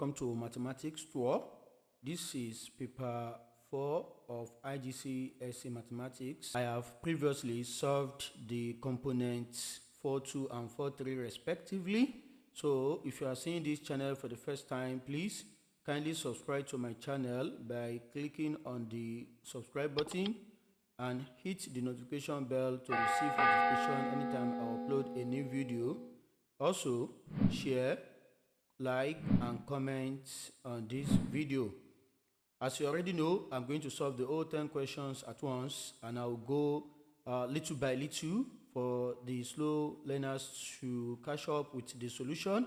welcome to Mathematics Tour. This is paper 4 of IGCSE Mathematics. I have previously solved the components 4.2 and 4.3 respectively. So if you are seeing this channel for the first time, please kindly subscribe to my channel by clicking on the subscribe button and hit the notification bell to receive notification anytime I upload a new video. Also, share, like and comment on this video. As you already know, I'm going to solve the whole 10 questions at once, and I'll go little by little for the slow learners to catch up with the solution.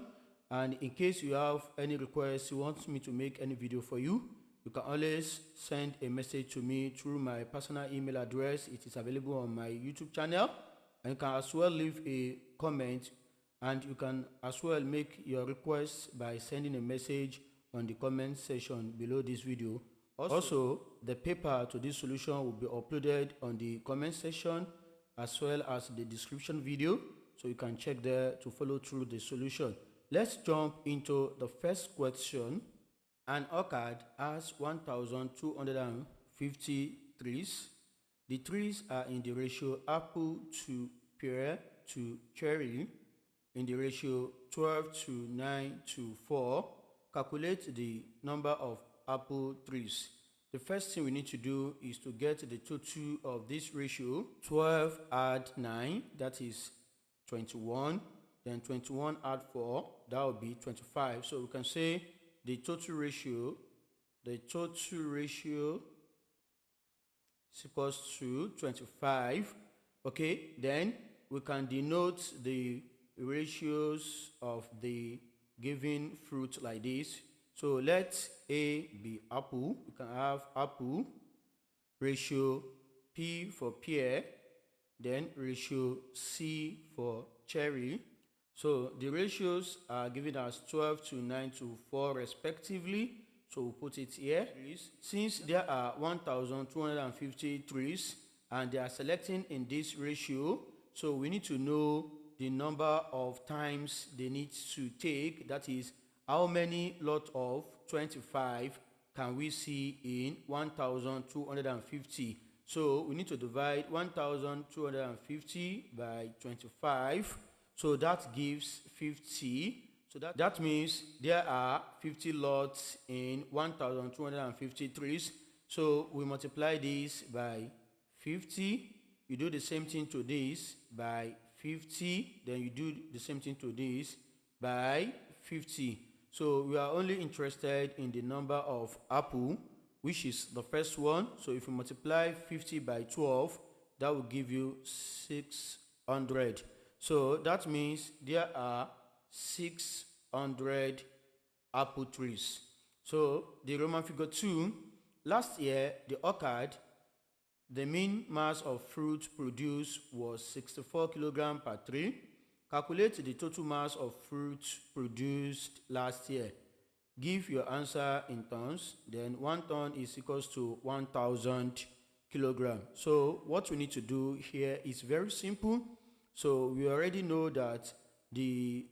And in case you have any requests, you want me to make any video for you, you can always send a message to me through my personal email address. It is available on my YouTube channel, and you can as well leave a comment, and you can as well make your requests by sending a message on the comment section below this video. Also, the paper to this solution will be uploaded on the comment section as well as the description video, so you can check there to follow through the solution. Let's jump into the first question. An orchard has 1,250 trees. The trees are in the ratio apple to pear to cherry, in the ratio 12 to 9 to 4. Calculate the number of apple trees. The first thing we need to do is to get the total of this ratio. 12 add 9, that is 21. Then 21 add 4, that will be 25. So we can say the total ratio is equals to 25. Okay, then we can denote the ratios of the given fruit like this. So let A be apple. We can have apple, ratio P for pear, then ratio C for cherry. So the ratios are given as 12 to 9 to 4 respectively. So we'll put it here. Since there are 1,250 trees and they are selecting in this ratio, so we need to know the number of times they need to take. That is, how many lot of 25 can we see in 1,250? So we need to divide 1,250 by 25. So that gives 50. So that means there are 50 lots in 1,250 trees. So we multiply this by 50. You do the same thing to this by 50. Then you do the same thing to this by 50. So we are only interested in the number of apple, which is the first one. So if you multiply 50 by 12, that will give you 600. So that means there are 600 apple trees. So the Roman figure 2, last year the orchard, the mean mass of fruit produced was 64 kilograms per tree. Calculate the total mass of fruit produced last year. Give your answer in tons. Then 1 ton is equals to 1,000 kilograms. So what we need to do here is very simple. So we already know that the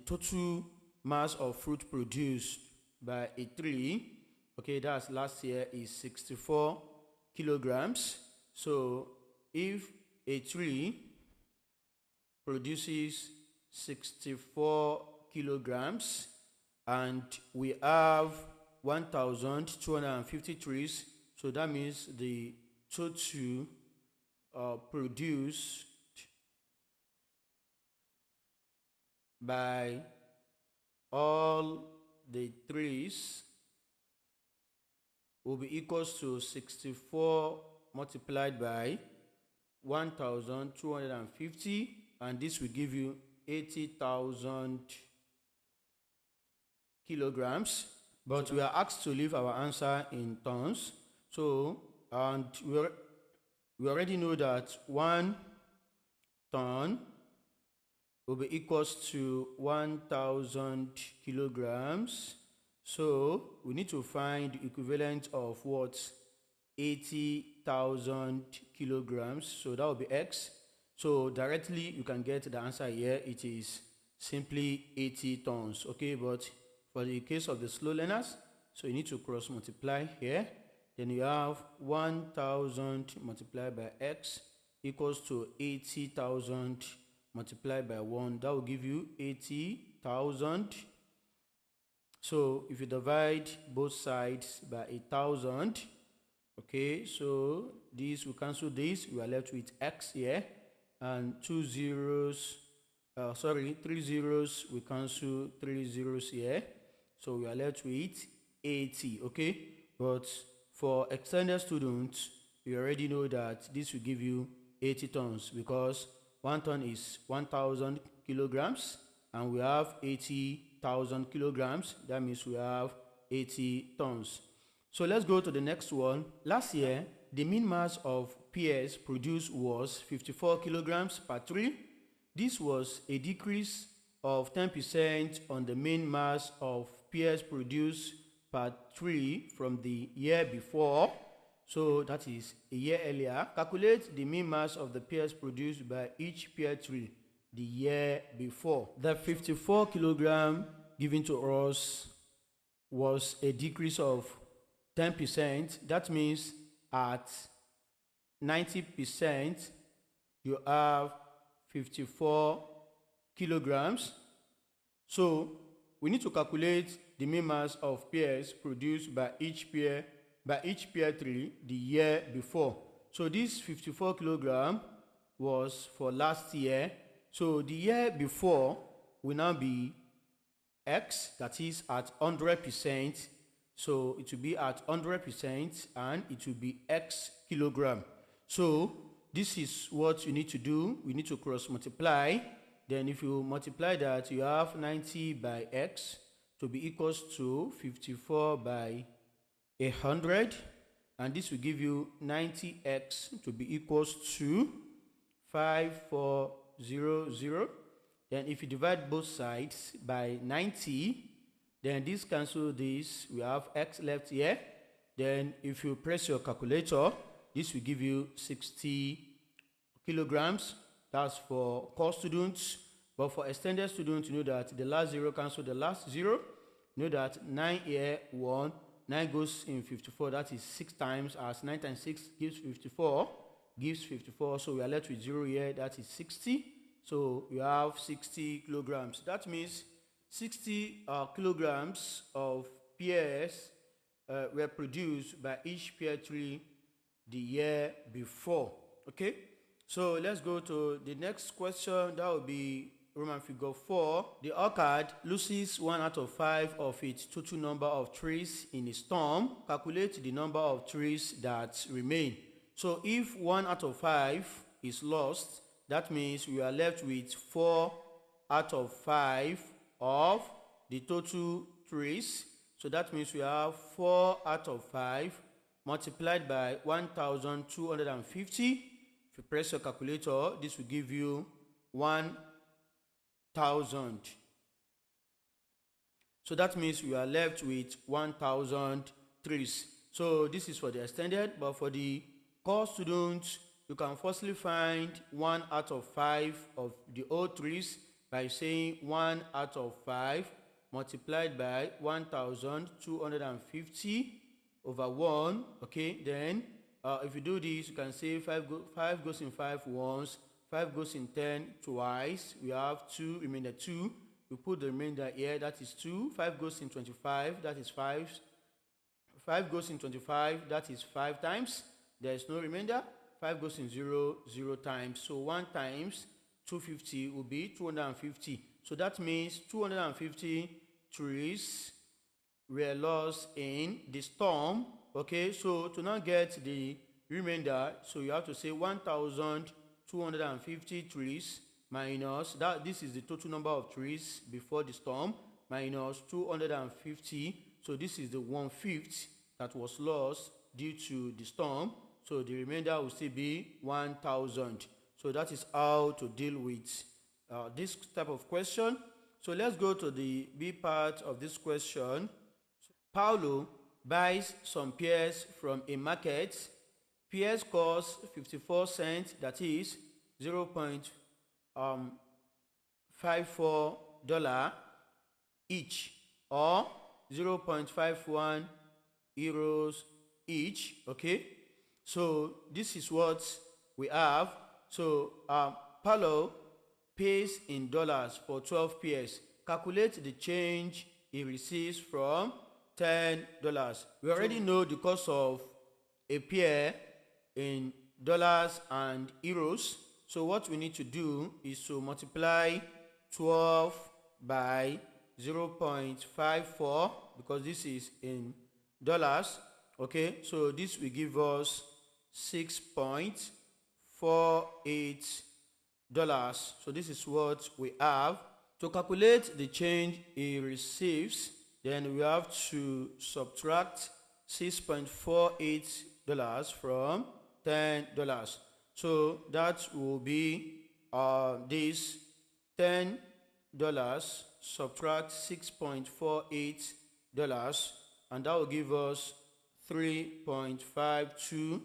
total mass of fruit produced by a tree, okay, that's last year, is 64 kilograms. So if a tree produces 64 kilograms and we have 1,250 trees, so that means the total produced by all the trees will be equals to 64 multiplied by 1,250, and this will give you 80,000 kilograms. But we are asked to leave our answer in tons. So, and we already know that 1 ton will be equals to 1,000 kilograms. So we need to find the equivalent of what? 80,000 kilograms. So that will be X. So directly you can get the answer here. It is simply 80 tons. Okay, but for for the case of the slow learners. So you need to cross multiply here. Then you have 1000 multiplied by x equals to 80,000 multiplied by 1. That will give you 80,000. So if you divide both sides by 1,000, okay, so this will cancel this. We are left with x here, and 3 zeros we cancel 3 zeros here. So we are left with 80, okay? But for extended students, you already know that this will give you 80 tons because 1 ton is 1,000 kilograms and we have 80,000 kilograms. That means we have 80 tons. So let's go to the next one. Last year, the mean mass of pears produced was 54 kilograms per tree. This was a decrease of 10% on the mean mass of pears produced per tree from the year before. So that is a year earlier. Calculate the mean mass of the pears produced by each pear tree the year before. The 54 kilogram given to us was a decrease of 10%. That means at 90% you have 54 kilograms. So we need to calculate the mean mass of pears produced by each pear tree the year before. So this 54 kilogram was for last year. So the year before will now be x, that is at 100%. So it will be at 100% and it will be x kilogram. So this is what you need to do. We need to cross multiply. Then if you multiply that, you have 90 by x to be equals to 54 by 100, and this will give you 90x to be equals to 5400. Then if you divide both sides by 90, then this cancel this, we have x left here. Then if you press your calculator, this will give you 60 kilograms. That's for core students. But for extended students, you know that the last zero cancel the last zero. You know that 9 here, 1, 9 goes in 54, that is 6 times, as 9 times 6 gives 54, so we are left with 0 here, that is 60. So you have 60 kilograms. That means 60 kilograms of pears were produced by each pear tree the year before. Okay, so let's go to the next question. That will be Roman figure 4. The orchard loses 1 out of 5 of its total number of trees in a storm. Calculate the number of trees that remain. So if 1 out of 5 is lost, that means we are left with 4 out of 5 of the total trees. So that means we have 4 out of 5 multiplied by 1,250. If you press your calculator, this will give you 1,000. So that means we are left with 1,000 trees. So this is for the extended, but for the core students, you can firstly find 1 out of 5 of the old trees by saying 1 out of 5 multiplied by 1,250 over 1. Okay, then if you do this, you can say 5 goes in 5 once, 5 goes in 10 twice. We have 2, remainder 2. We put the remainder here, that is 2. 5 goes in 25, that is 5. 5 goes in 25, that is 5 times. There is no remainder. 5 goes in 0, 0 times. So 1 times 250 will be 250. So that means 250 trees were lost in the storm. Okay, so to now get the remainder, so you have to say 1,250 trees minus that. This is the total number of trees before the storm minus 250. So this is the 1/5 that was lost due to the storm. So the remainder will still be 1,000. So that is how to deal with this type of question. So let's go to the B part of this question. Paulo buys some pears from a market. Pears cost 54 cents, that is $0.54 each. or 0.51 euros each. Okay, so this is what we have. So Paulo pays in dollars for 12 pairs. Calculate the change he receives from $10. We already know the cost of a pair in dollars and euros. So what we need to do is to multiply 12 by 0.54 because this is in dollars. Okay, so this will give us $6.48. So this is what we have. To calculate the change he receives, then we have to subtract $6.48 from $10. So that will be this $10 subtract $6.48, and that will give us $3.52.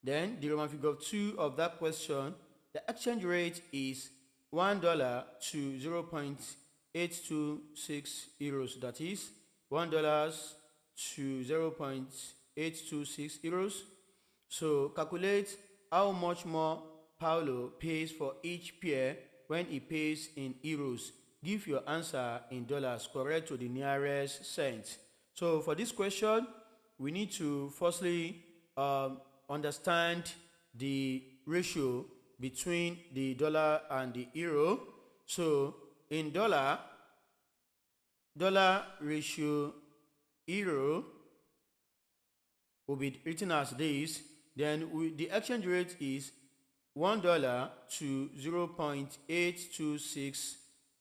Then the Roman figure of 2 of that question, the exchange rate is $1 to 0.826 euros. That is $1 to 0.826 euros. So calculate how much more Paulo pays for each pair when he pays in euros. Give your answer in dollars correct to the nearest cent. So for this question, we need to firstly understand the ratio between the dollar and the euro. So in dollar ratio euro will be written as this. Then the exchange rate is $1 to 0.826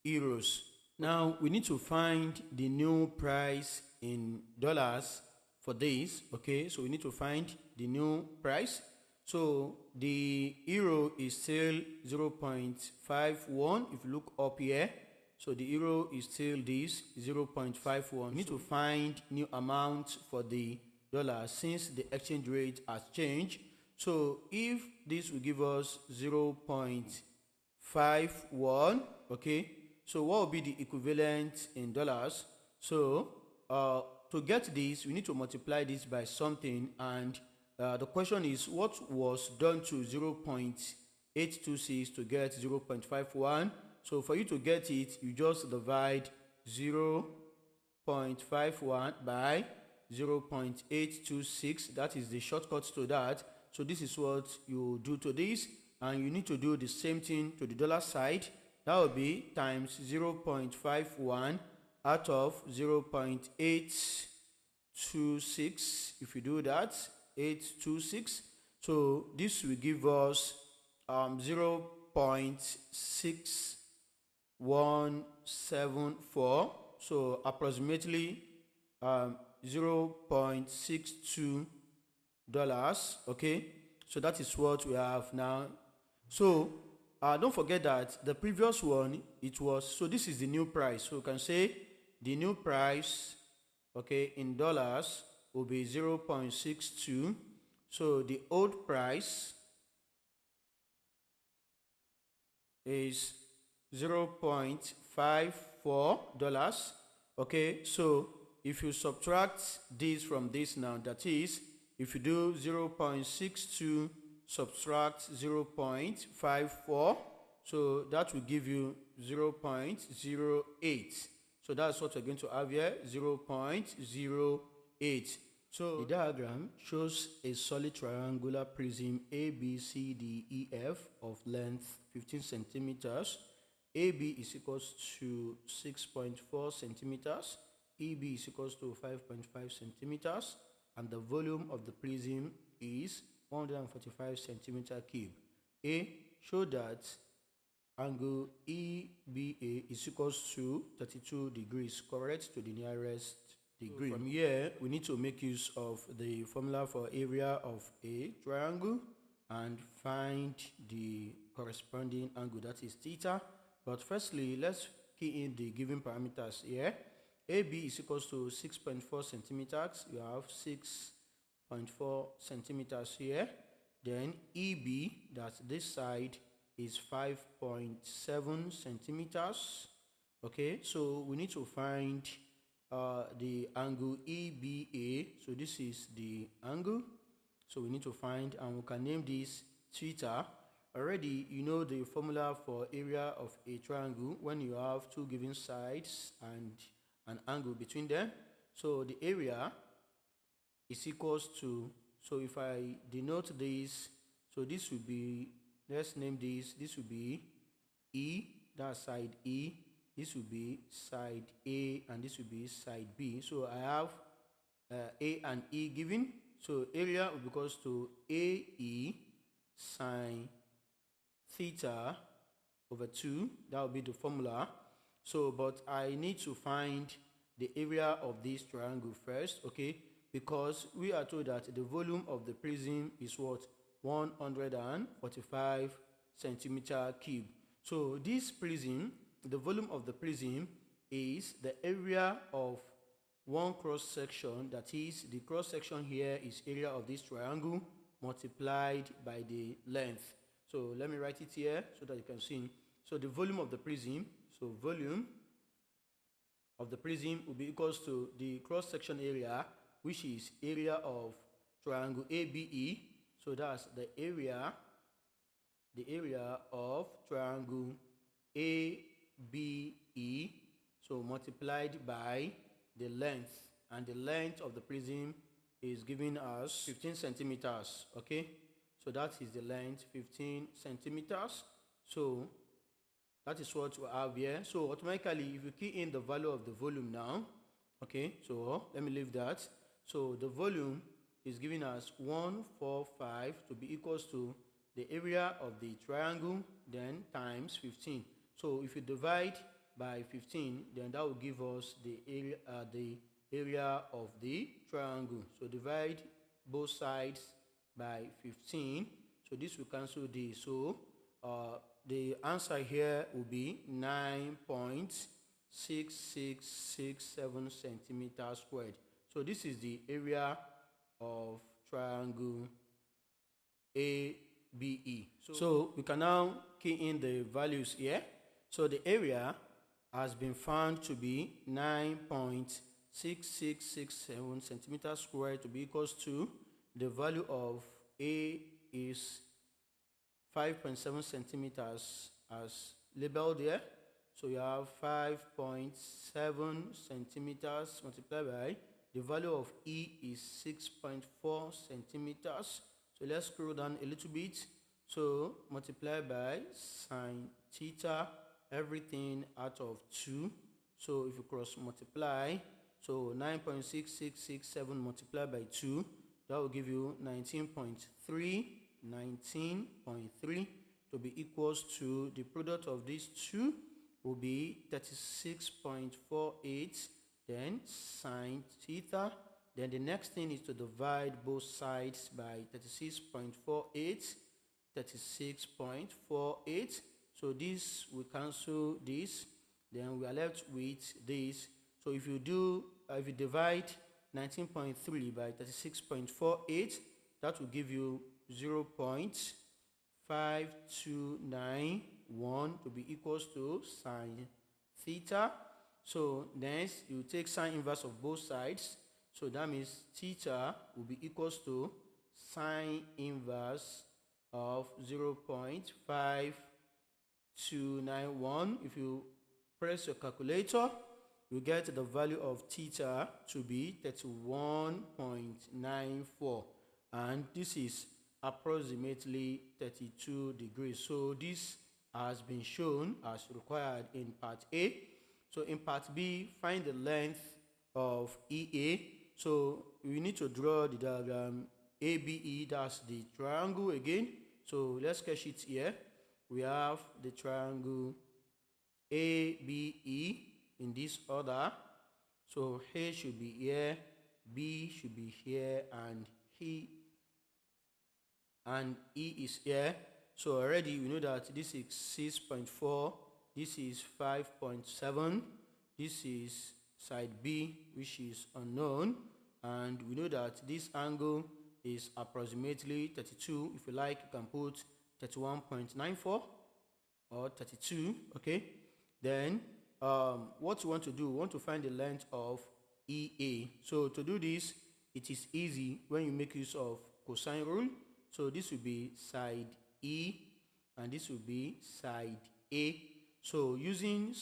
euros. Now we need to find the new price in dollars for this. Okay, so we need to find the new price. So the euro is still 0.51 if you look up here. So the euro is still this 0.51. We need to find new amount for the dollar since the exchange rate has changed. So if this will give us 0.51, okay, so what will be the equivalent in dollars? So to get this, we need to multiply this by something, and the question is what was done to 0.826 to get 0.51. So for you to get it, you just divide 0.51 by 0.826. That is the shortcut to that. So this is what you do to this, and you need to do the same thing to the dollar side. That will be times 0.51 out of 0.826. If you do that, 826. So this will give us 0.6174. So approximately $0.62. Okay, so that is what we have now. So don't forget that the previous one, it was, so this is the new price. So you can say the new price, okay, in dollars will be 0.62. So the old price is $0.54. Okay, so if you subtract this from this now, that is, if you do 0.62 subtract 0.54, so that will give you 0.08. So that's what we're going to have here, 0.08. So the diagram shows a solid triangular prism ABCDEF of length 15 centimeters. AB is equals to 6.4 centimeters. EB is equals to 5.5 centimeters. And the volume of the prism is 145 centimeter cube. A, show that angle EBA is equals to 32 degrees, correct to the nearest degree. So from here, we need to make use of the formula for area of a triangle and find the corresponding angle, that is theta. But firstly, let's key in the given parameters here. AB is equals to 6.4 centimeters. You have 6.4 centimeters here. Then EB, that's this side, is 5.7 centimeters. Okay, so we need to find the angle EBA. So this is the angle. So we need to find, and we can name this theta. Already, you know the formula for area of a triangle when you have two given sides and an angle between them. So the area is equals to, so if I denote this, so this will be, let's name this will be E, that's side E, this will be side A, and this will be side B. So I have A and E given, so area will be equals to AE sine theta over 2, that will be the formula. So, but I need to find the area of this triangle first, okay, because we are told that the volume of the prism is what? 145 centimeter cube. So this prism, the volume of the prism is the area of one cross section, that is the cross section here is area of this triangle multiplied by the length. So let me write it here so that you can see. So the volume of the prism, so volume of the prism will be equals to the cross section area, which is area of triangle ABE. So that's the area of triangle ABE, so multiplied by the length, and the length of the prism is given as 15 centimeters. Okay, so that is the length, 15 centimeters. So that is what we have here. So automatically, if you key in the value of the volume now, okay, so let me leave that. So the volume is given as 145 to be equals to the area of the triangle, then times 15. So if you divide by 15, then that will give us the area of the triangle. So divide both sides by 15. So this will cancel this. So the answer here will be 9.6667 centimeters squared. So this is the area of triangle ABE. So we can now key in the values here. So the area has been found to be 9.6667 centimeters squared to be equals to the value of A is 5.7 centimeters as labeled here. So you have 5.7 centimeters multiplied by the value of E is 6.4 centimeters. So let's scroll down a little bit. So multiply by sine theta, everything out of 2. So if you cross multiply, so 9.6667 multiplied by 2, that will give you 19.3 to be equals to the product of these two will be 36.48, then sine theta. Then the next thing is to divide both sides by 36.48. So this will cancel this, then we are left with this. So if you divide 19.3 by 36.48, that will give you 0.5291 to be equals to sine theta. So next you take sine inverse of both sides. So that means theta will be equals to sine inverse of 0.5291. If you press your calculator, you get the value of theta to be 31.94, and this is approximately 32 degrees. So this has been shown as required in part A. So in part B, find the length of EA. So we need to draw the diagram ABE, that's the triangle again. So let's sketch it here. We have the triangle ABE in this order. So A should be here, B should be here, and E is here. So already we know that this is 6.4, this is 5.7, this is side B, which is unknown, and we know that this angle is approximately 32. If you like, you can put 31.94 or 32. Okay, then what you want to do, we want to find the length of EA. So to do this, it is easy when you make use of cosine rule. So this will be side E and this will be side A. So using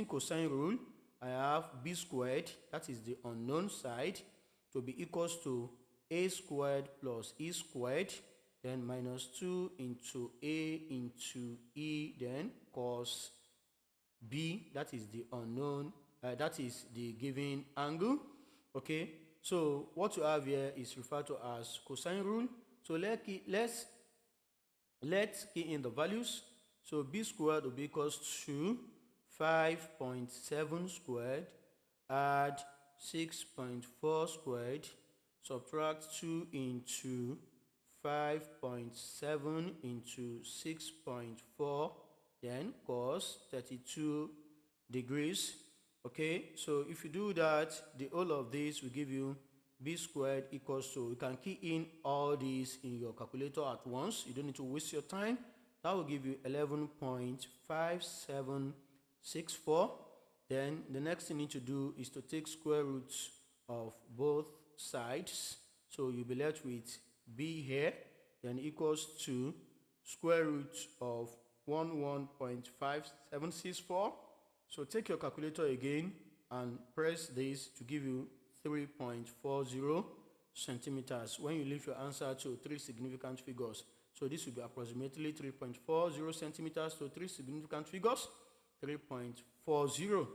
cosine rule, I have b squared, that is the unknown side, to be equals to a squared plus e squared, then minus 2 into a into e, then cos b, that is the unknown, that is the given angle. Okay, so what you have here is referred to as cosine rule. So let's key in the values. So b squared will be equals to 5.7 squared, add 6.4 squared, subtract 2 into 5.7 into 6.4, then cos 32 degrees. Okay, so if you do that, the whole of this will give you b squared equals to, you can key in all these in your calculator at once, you don't need to waste your time. That will give you 11.5764. Then the next thing you need to do is to take square roots of both sides. So you'll be left with b here, then equals to square root of 11.5764. So take your calculator again and press this to give you 3.40 centimeters when you leave your answer to 3 significant figures. So this will be approximately 3.40 centimeters to 3 significant figures, 3.40.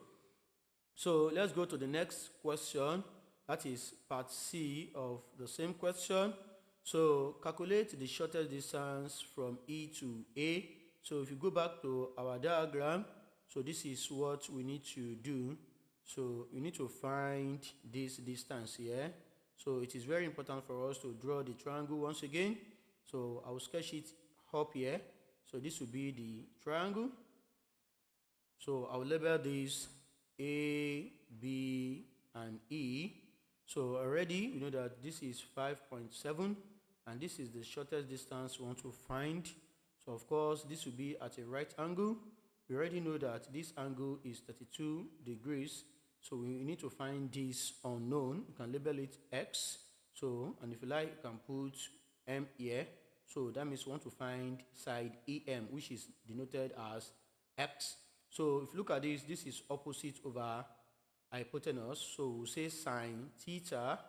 So let's go to the next question. That is part C of the same question. So calculate the shortest distance from E to A. So if you go back to our diagram, so this is what we need to do. So we need to find this distance here. So it is very important for us to draw the triangle once again. So I will sketch it up here. So this will be the triangle. So I will label this A, B, and E. So already we know that this is 5.7 and this is the shortest distance we want to find. So of course this will be at a right angle. We already know that this angle is 32 degrees. So we need to find this unknown. You can label it X. So, and if you like, you can put M here. So that means we want to find side EM, which is denoted as X. So if you look at this, this is opposite over hypotenuse. So we'll say sine theta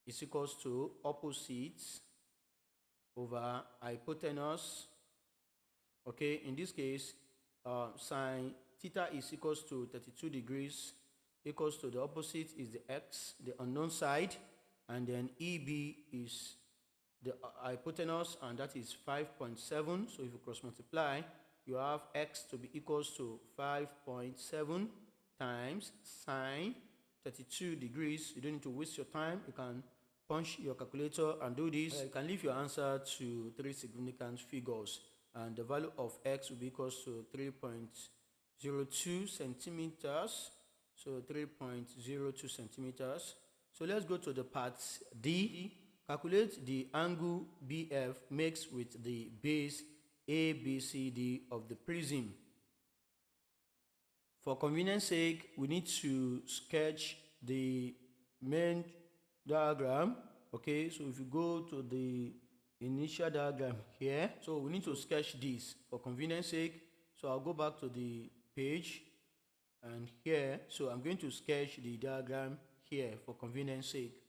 is equals to opposite over hypotenuse. Okay, in this case, sine theta is equals to 32 degrees equals to the opposite is the X, the unknown side, and then EB is the hypotenuse, and that is 5.7. So if you cross multiply, you have X to be equals to 5.7 times sine 32 degrees. You don't need to waste your time. You can punch your calculator and do this. You can leave your answer to 3 significant figures, and the value of X will be equals to 3.02 centimeters. So 3.02 centimeters. So let's go to the part D. Calculate the angle BF makes with the base ABCD of the prism. For convenience sake, we need to sketch the main diagram. Okay, so if you go to the initial diagram here, so we need to sketch this for convenience sake. So I'll go back to the page and here, so I'm going to sketch the diagram here for convenience sake.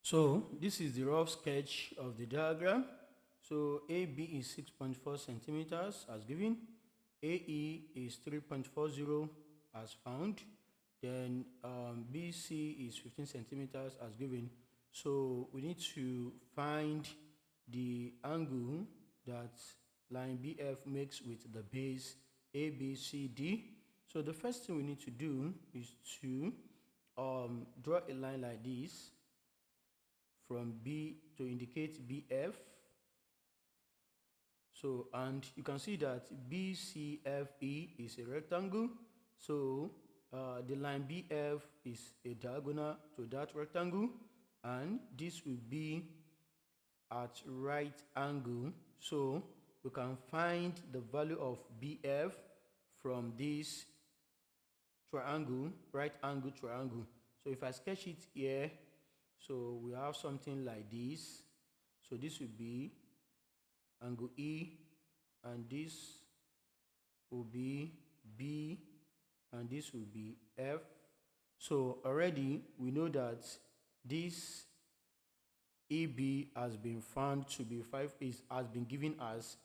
So this is the rough sketch of the diagram. So AB is 6.4 centimeters as given, AE is 3.40 as found, then BC is 15 centimeters as given. So we need to find the angle that line BF makes with the base ABCD. So the first thing we need to do is to draw a line like this from B to indicate BF. So, and you can see that BCFE is a rectangle. So the line BF is a diagonal to that rectangle, and this will be at right angle. So we can find the value of BF from this triangle, right angle triangle. So if I sketch it here, so we have something like this. So this will be angle E, and this will be B, and this will be F. So already we know that this EB has been found to be has been given as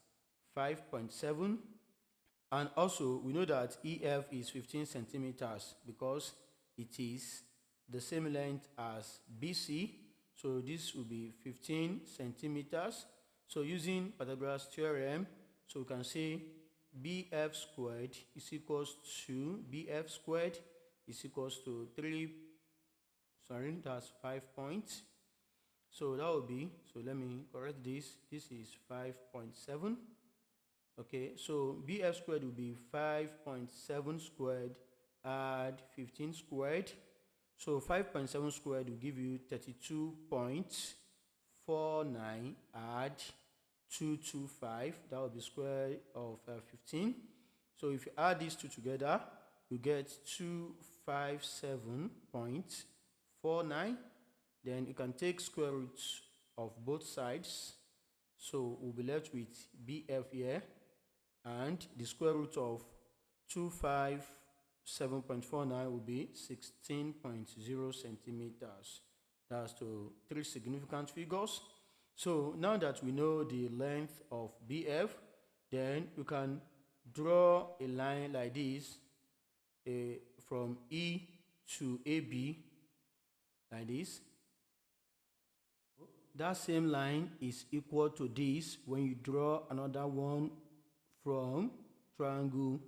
5.7, and also we know that EF is 15 centimeters because it is the same length as BC. So this will be 15 centimeters. So using Pythagoras theorem, so we can say BF squared is equals to 5 points. So that will be, so let me correct this. This is 5.7. Okay, so BF squared will be 5.7 squared add 15 squared. So 5.7 squared will give you 32.49 add 225. That will be square of 15. So if you add these two together, you get 257.49. Then you can take square roots of both sides. So we'll be left with BF here, and the square root of 257.49 will be 16.0 centimeters. That's to 3 significant figures. So now that we know the length of BF, then you can draw a line like this from E to AB like this. That same line is equal to this when you draw another one from triangle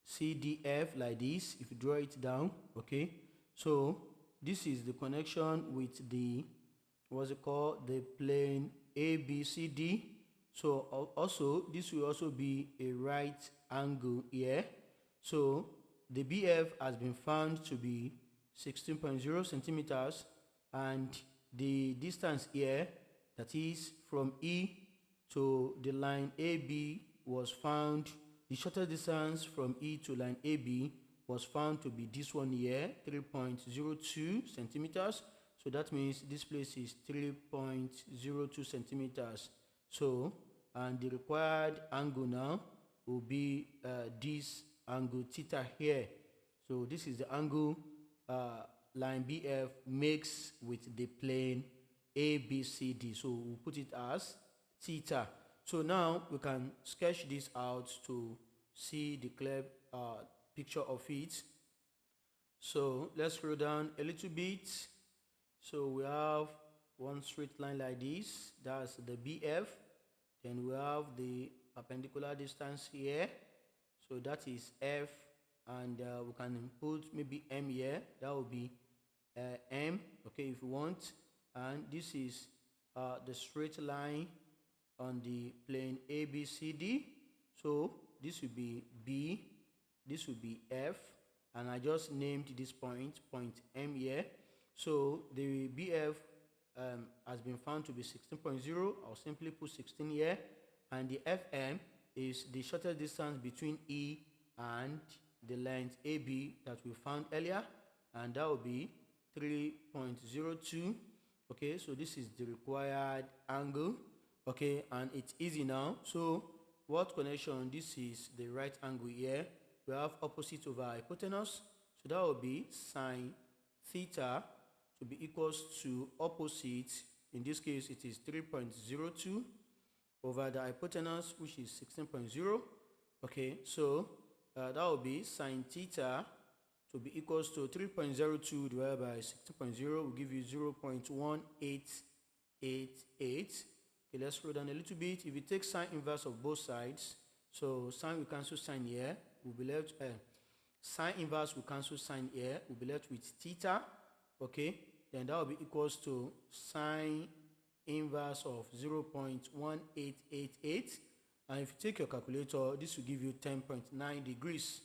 CDF like this. If you draw it down, okay, so this is the connection with the, what's it called, the plane ABCD. So also this will also be a right angle here. So the BF has been found to be 16.0 centimeters, and the distance here, that is from E to the line AB, was found, the shortest distance from E to line AB was found to be this one here, 3.02 centimeters. So that means this place is 3.02 centimeters. So, and the required angle now will be this angle theta here. So this is the angle line BF makes with the plane ABCD. So we'll put it as theta. So now we can sketch this out to see the clear picture of it. So let's scroll down a little bit. So we have one straight line like this, that's the BF. Then we have the perpendicular distance here, so that is F, and we can put maybe M here, that will be M, okay, if you want. And this is the straight line on the plane ABCD. So this will be B, this will be F, and I just named this point M here. So the BF has been found to be 16.0. I'll simply put 16 here, and the FM is the shortest distance between E and the length AB that we found earlier, and that will be 3.02. okay, so this is the required angle. Okay, and it's easy now. So what connection? This is the right angle here. We have opposite over hypotenuse, so that will be sine theta to be equals to opposite. In this case, it is 3.02 over the hypotenuse, which is 16.0. okay, so that will be sine theta to be equals to 3.02 divided by 16.0 will give you 0.1888. Okay, let's scroll down a little bit. If you take sine inverse of both sides, so sine will cancel sine here, we'll be left, sine inverse will cancel sine here, we'll be left with theta, okay, then that will be equals to sine inverse of 0.1888, and if you take your calculator, this will give you 10.9 degrees.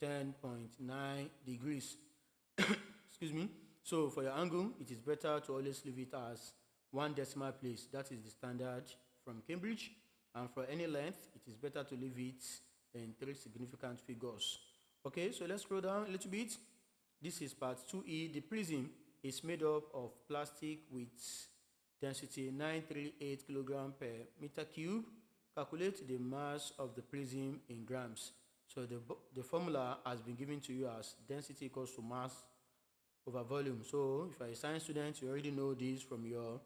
10.9 degrees. Excuse me. So for your angle, it is better to always leave it as 1 decimal place. That is the standard from Cambridge. And for any length, it is better to leave it in 3 significant figures. Okay, so let's scroll down a little bit. This is part 2E. The prism is made up of plastic with density 938 kg per meter cube. Calculate the mass of the prism in grams. So the formula has been given to you as density equals to mass over volume. So if you're a science student, you already know this from your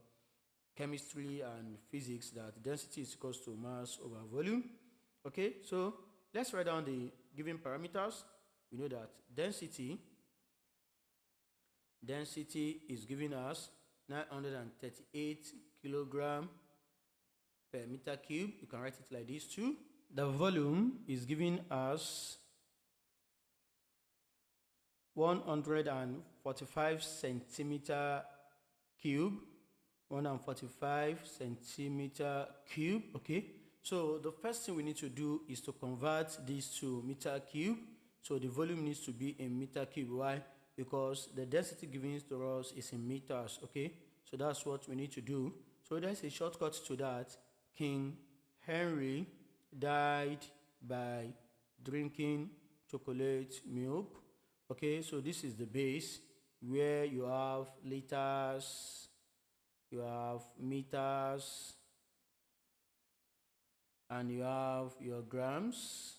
chemistry and physics, that density is equals to mass over volume. Okay, so let's write down the given parameters. We know that density is given as 938 kilogram per meter cube. You can write it like this too. The volume is given as 145 centimeter cube. 145 centimeter cube. Okay, so the first thing we need to do is to convert this to meter cube. So the volume needs to be in meter cube. Why? Because the density given to us is in meters. Okay, so that's what we need to do. So there's a shortcut to that. King Henry died by drinking chocolate milk. Okay, so this is the base where you have liters, you have meters, and you have your grams.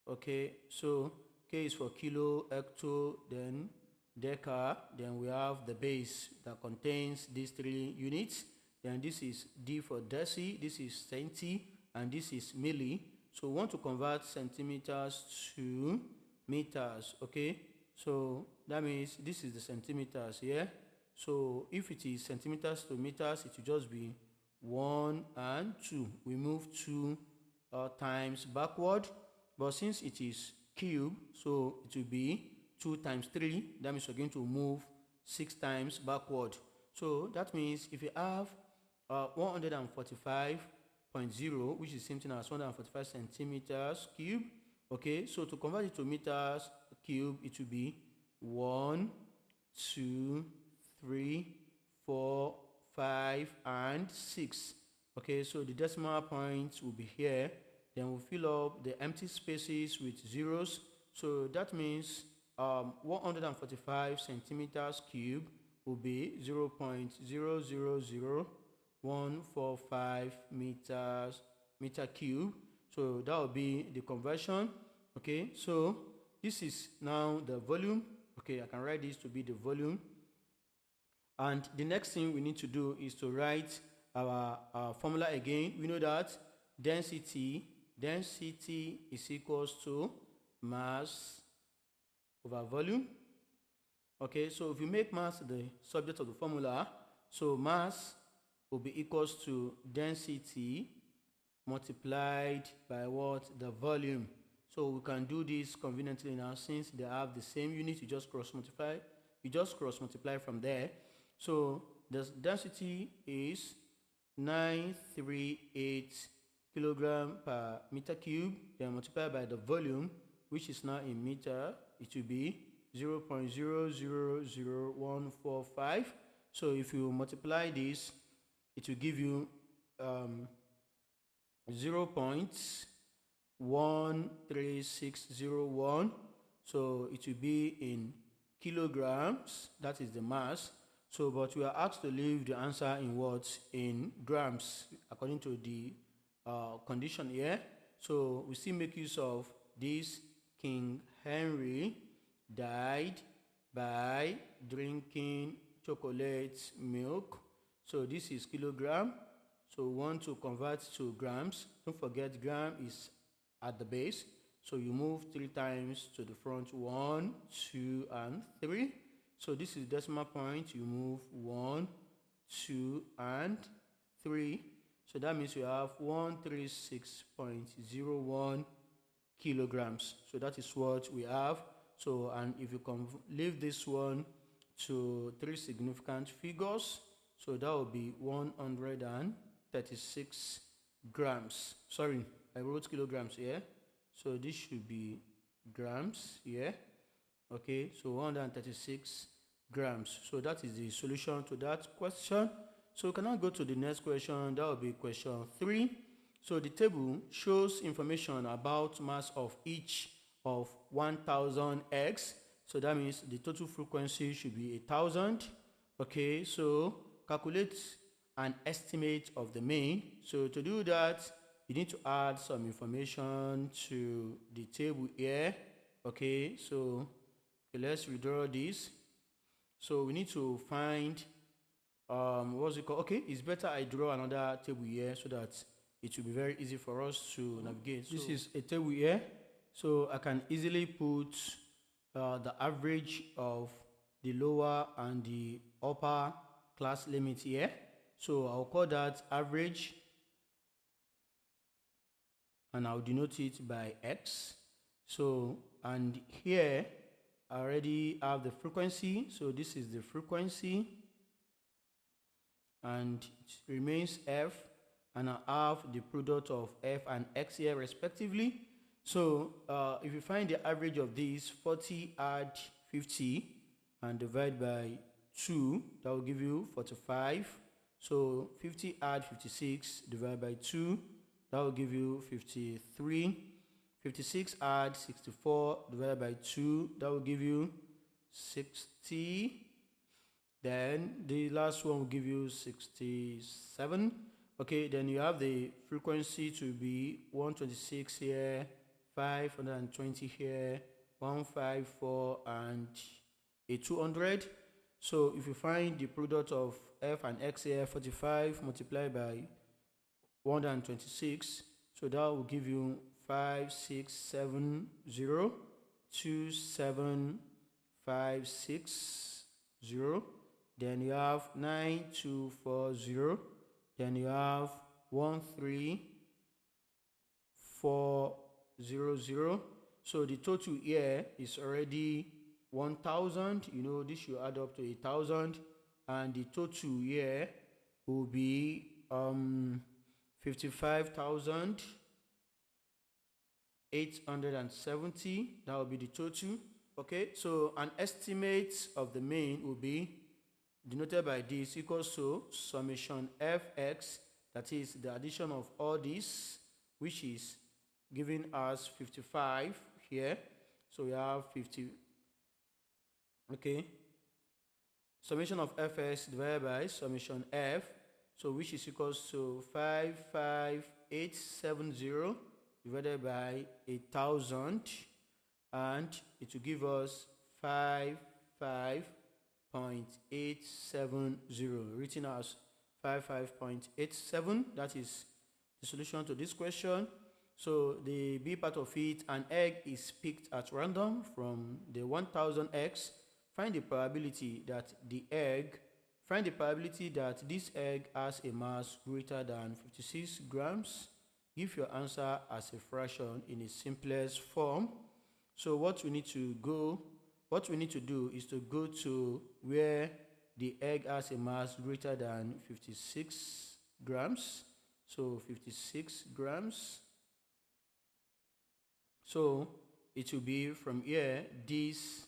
Okay, so K is for kilo, hecto, then deca, then we have the base that contains these 3 units. Then this is D for deci, this is centi, and this is milli. So we want to convert centimeters to meters. Okay, so that means this is the centimeters here. So if it is centimeters to meters, it will just be 1 and 2. We move 2 times backward, but since it is cube, so it will be 2 times 3. That means we're going to move 6 times backward. So that means if you have 145.0, which is the same thing as 145 centimeters cube. Okay, so to convert it to meters cube, it will be 1, 2, 3, 4, 5, and 6. Okay, so the decimal points will be here. Then we'll fill up the empty spaces with zeros. So that means 145 centimeters cube will be 0.000145 meter cube. So that will be the conversion. Okay, so this is now the volume. Okay, I can write this to be the volume. And the next thing we need to do is to write our formula again. We know that density is equals to mass over volume. Okay, so if you make mass the subject of the formula, so mass will be equals to density multiplied by what? The volume. So we can do this conveniently now, since they have the same unit. You just cross multiply. From there. So the density is 938 kilogram per meter cube, then multiplied by the volume, which is now in meter. It will be 0.000145. So if you multiply this, it will give you 0.13601. So it will be in kilograms. That is the mass. So but we are asked to leave the answer in what? In grams, according to the condition here. So we still make use of this. King Henry died by drinking chocolate milk. So this is kilogram. So we want to convert to grams. Don't forget, gram is at the base. So you move 3 times to the front. 1, 2, and 3. So this is decimal point. You move 1, 2, and 3. So that means you have 136.01 kilograms. So that is what we have. So, and if you can leave this one to 3 significant figures, so that will be 136 grams. Sorry, I wrote kilograms here. So this should be grams here. Okay, so 136 grams. So that is the solution to that question. So we can now go to the next question. That will be question 3. So the table shows information about mass of each of 1000 eggs. So that means the total frequency should be 1000. Okay, so calculate an estimate of the mean. So to do that, you need to add some information to the table here. Okay, so let's redraw this. So we need to find what's it called? Okay, it's better I draw another table here so that it will be very easy for us to navigate. This is a table here, so I can easily put the average of the lower and the upper class limit here. So I'll call that average and I'll denote it by X. So, and here I already have the frequency. So this is the frequency and it remains F, and I have the product of F and X here respectively. So if you find the average of these, 40 add 50 and divide by 2, that will give you 45. So 50 add 56 divided by 2, that will give you 53. 56 add 64 divided by 2, that will give you 60. Then the last one will give you 67. Okay, then you have the frequency to be 126 here, 520 here, 154 and a 200. So if you find the product of F and X here, 45 multiplied by 126, so that will give you 5670 27560. Then you have 9240. Then you have 13400. So the total here is already 1000. You know, this should add up to 1000. And the total here will be 55,870. That will be the total. Okay, so an estimate of the mean will be denoted by this equals to summation fx, that is the addition of all this, which is giving us 55 here. So we have 50. Okay, summation of fs divided by summation f, so which is equals to 55870 divided by 1000, and it will give us 55.870, written as 55.87. That is the solution to this question. So the B part of it, an egg is picked at random from the 1000 eggs. Find the probability that this egg has a mass greater than 56 grams. Give your answer as a fraction in its simplest form. So what we need to do is to go to where the egg has a mass greater than 56 grams. So 56 grams. So it will be from here, this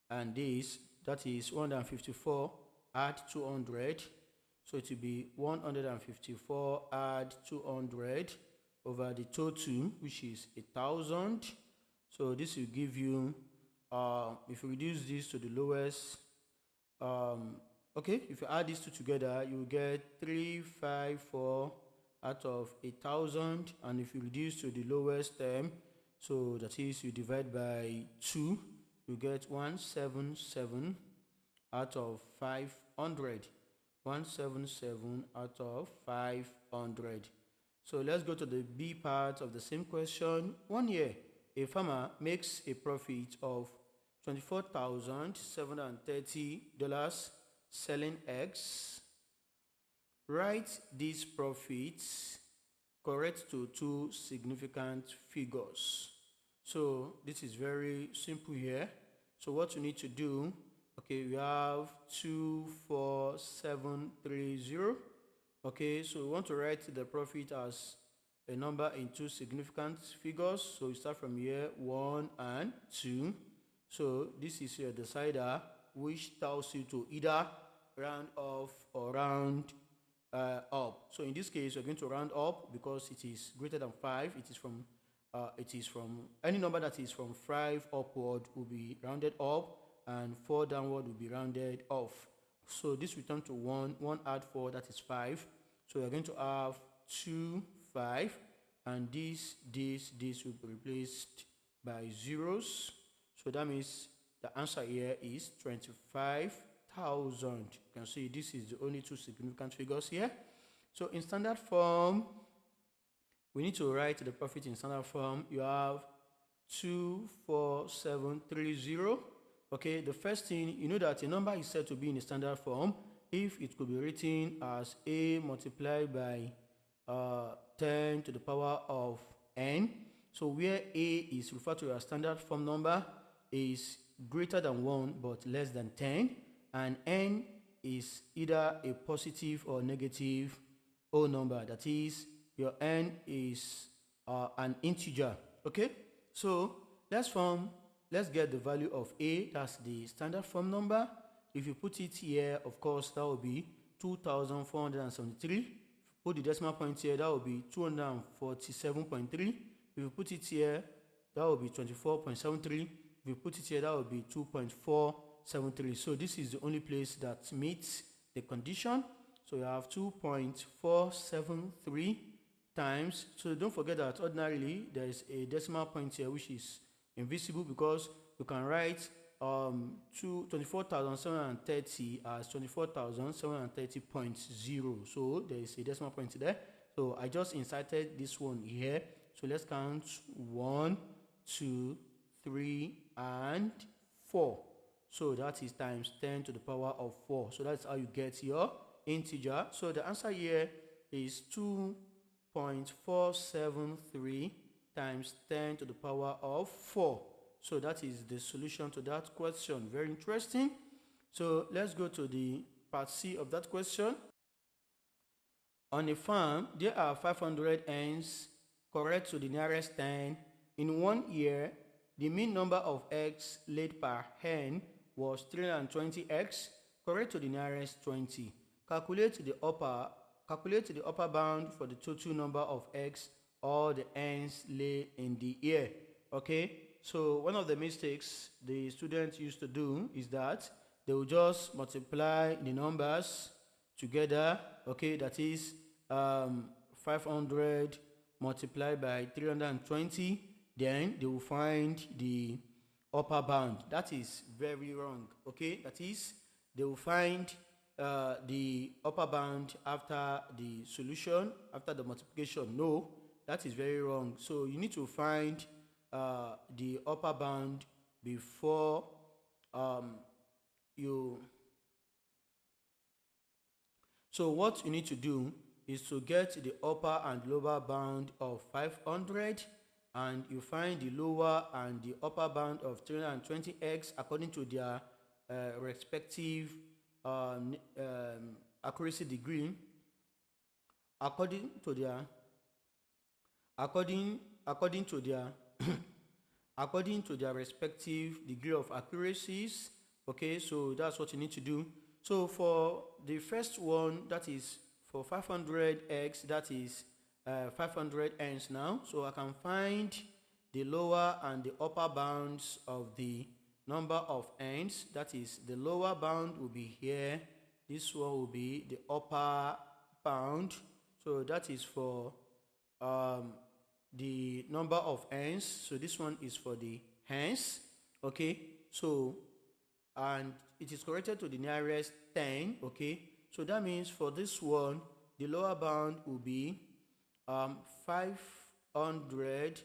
and this, that is 154 add 200. So it will be 154 add 200 over the total, which is 1000. So this will give you, if you reduce this to the lowest, okay, if you add these two together, you will get 354 out of 1000. And if you reduce to the lowest term, so that is you divide by 2, you get 177 out of 500. 177 out of 500. So let's go to the B part of the same question. 1 year, a farmer makes a profit of $24,730 selling eggs. Write these profits correct to two significant figures. So this is very simple here. So what you need to do, okay, we have 24730. Okay, so we want to write the profit as a number in two significant figures. So we start from here, 1 and 2. So this is your decider, which tells you to either round off or round up. So in this case, we're going to round up because it is greater than 5. It is from any number that is from 5 upward will be rounded up, and 4 downward will be rounded off. So this return to 1. 1 add 4, that is 5. So we're going to have 2, 5, and this will be replaced by zeros. So that means the answer here is 25,000. You can see this is the only two significant figures here. So in standard form, we need to write the profit in standard form. You have 24730. Okay, the first thing, you know that a number is said to be in a standard form if it could be written as a multiplied by 10 to the power of n. So where a is referred to as standard form number is greater than 1 but less than 10, and n is either a positive or negative whole number. That is, your n is an integer. Okay, so let's get the value of a. That's the standard form number. If you put it here, of course, that will be 2,473. If you put the decimal point here, that will be 247.3. If you put it here, that will be 24.73. If you put it here, that will be 2.473. So this is the only place that meets the condition. So you have 2.473 times. So don't forget that ordinarily there is a decimal point here which is invisible, because you can write 24,730 as 24,730.0. So there is a decimal point there. So I just inserted this one here. So let's count 1, 2, 3, and 4. So that is times 10 to the power of 4. So that's how you get your integer. So the answer here is 2.473 times 10 to the power of 4. So that is the solution to that question. Very interesting. So let's go to the part C of that question. On a farm, there are 500 hens. Correct to the nearest 10. In 1 year, the mean number of eggs laid per hen was 320 eggs. Correct to the nearest 20. Calculate the upper bound for the total number of eggs all the hens lay in the year. Okay, so one of the mistakes the students used to do is that they will just multiply the numbers together. Okay, that is 500 multiplied by 320. Then they will find the upper bound. That is very wrong. Okay, that is, they will find the upper bound after the solution, after the multiplication. No, that is very wrong. So you need to find the upper bound before So what you need to do is to get the upper and lower bound of 500, and you find the lower and the upper bound of 320 eggs according to their respective accuracy degree, according to their respective degree of accuracies. Okay, so that's what you need to do. So for the first one, that is for 500 eggs, that is 500 hens now. So I can find the lower and the upper bounds of the number of hens. That is, the lower bound will be here. This one will be the upper bound. So that is for the number of hens. So this one is for the hens. Okay, so and it is corrected to the nearest 10. Okay, so that means for this one, the lower bound will be 500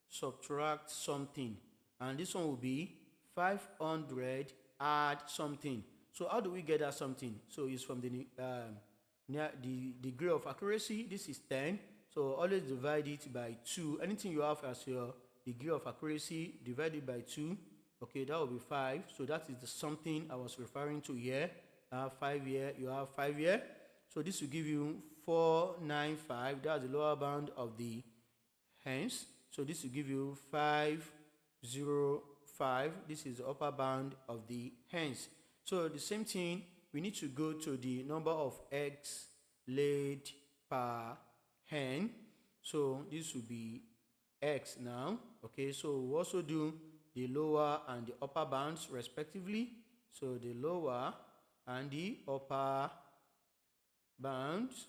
subtract something, and this one will be 500 add something. So how do we get that something? So it's from the degree of accuracy. This is 10, so always divide it by 2. Anything you have as your degree of accuracy, divide it by 2. Okay, that will be 5. So that is the something I was referring to here. 5 here, you have 5 here. So this will give you 495. That's the lower bound of the hens. So this will give you 505. This is the upper bound of the hens. So the same thing, we need to go to the number of eggs laid per hen. So this will be x now. Okay, so we also do the lower and the upper bounds respectively. So the lower and the upper bounds.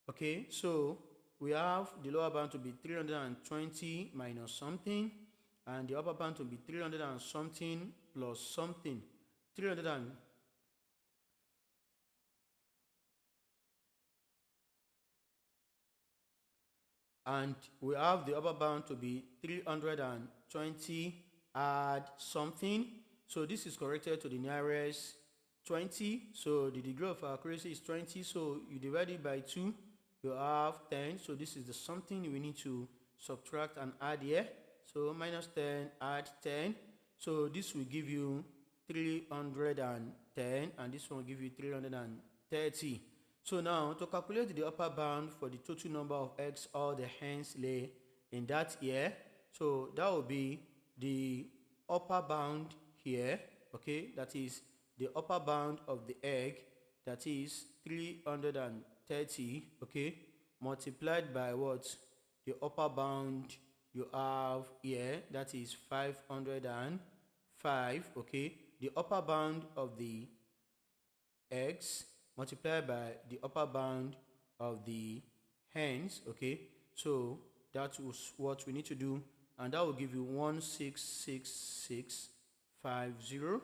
Okay, so we have the lower bound to be 320 minus something, and the upper bound to be 300 and something plus something. 300 and we have the upper bound to be 320 add something. So this is corrected to the nearest 20. So the degree of accuracy is 20. So you divide it by 2, you have 10. So this is the something we need to subtract and add here. So minus 10, add 10. So this will give you 310, and this one will give you 330. So now, to calculate the upper bound for the total number of eggs all the hens lay in that year, so that will be the upper bound here, okay, that is the upper bound of the egg, that is 330, okay, multiplied by what? The upper bound you have here, that is 505, okay. The upper bound of the eggs multiplied by the upper bound of the hens, okay. So that was what we need to do, and that will give you 166650.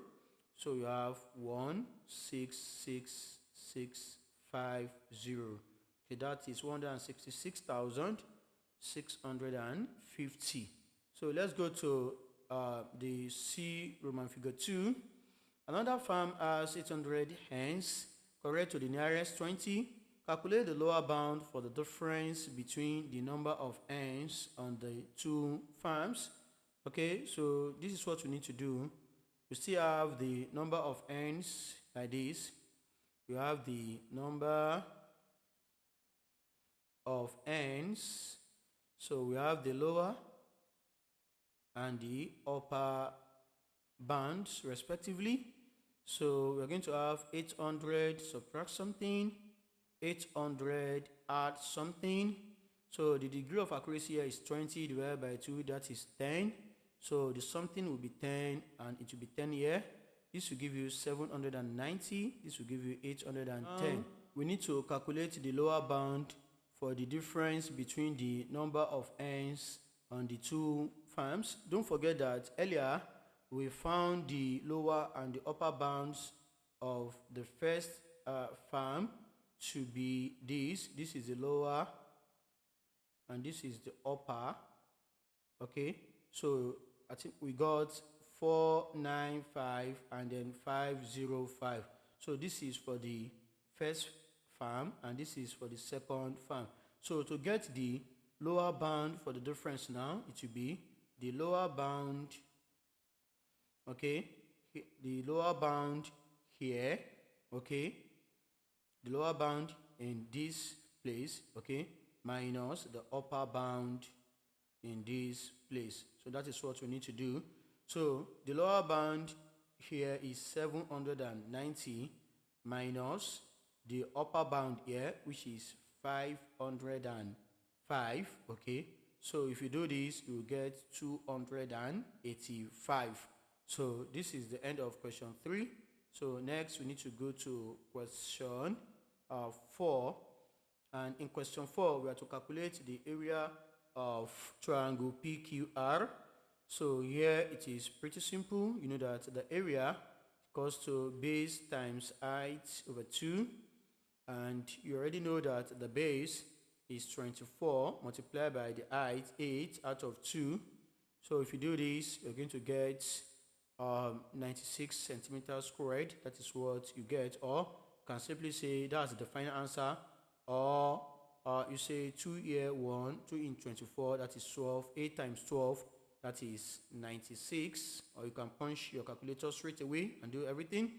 So you have 166650. Okay, that is 166,650. So let's go to the C Roman figure 2. Another farm has 800 hens. Correct to the nearest 20. Calculate the lower bound for the difference between the number of hens on the two farms. Okay, so this is what we need to do. We still have the number of hens like this. You have the number of hens. So we have the lower and the upper bounds respectively. So we're going to have 800 subtract something, 800 add something. So the degree of accuracy here is 20 divided by 2, that is 10. So the something will be 10 and it will be 10 here. This will give you 790. This will give you 810. We need to calculate the lower bound for the difference between the number of hens on the two farms. Don't forget that earlier we found the lower and the upper bounds of the first farm to be this. This is the lower and this is the upper. Okay, so I think we got 495 and then 505. So this is for the first farm and this is for the second farm. So to get the lower bound for the difference now, it will be the lower bound, okay, the lower bound here, okay, the lower bound in this place, okay, minus the upper bound in this place. So that is what we need to do. So the lower bound here is 790 minus the upper bound here, which is 505, okay. So if you do this, you will get 285. So this is the end of question 3. So next we need to go to question 4. And in question 4, we are to calculate the area of triangle PQR. So here it is pretty simple. You know that the area equals to base times height over 2. And you already know that the base is 24 multiplied by the height 8 out of 2. So if you do this, you're going to get 96 centimeters squared. That is what you get. Or you can simply say that's the final answer. Or you say 2 here 1, 2 in 24, that is 12. 8 times 12, that is 96. Or you can punch your calculator straight away and do everything.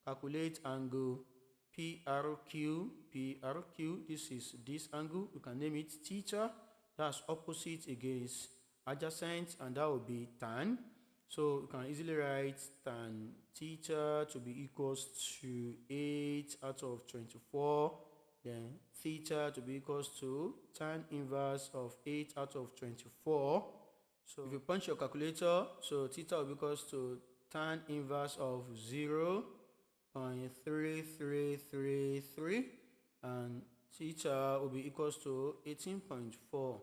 Calculate angle PRQ. This is this angle. You can name it theta. That's opposite against adjacent, and that will be tan. So you can easily write tan theta to be equals to 8 out of 24 then theta to be equals to tan inverse of 8 out of 24. So if you punch your calculator, so theta will be equals to tan inverse of 0.3333, and theta will be equals to 18.4.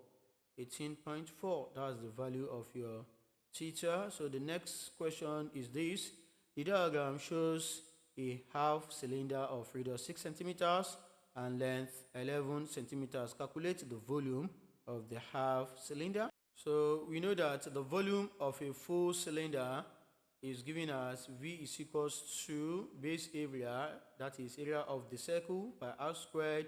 18.4, that's the value of your theta. So the next question is this. The diagram shows a half cylinder of radius 6 centimeters and length 11 centimeters. Calculate the volume of the half cylinder. So we know that the volume of a full cylinder is given as V is equals to base area, that is area of the circle, by r squared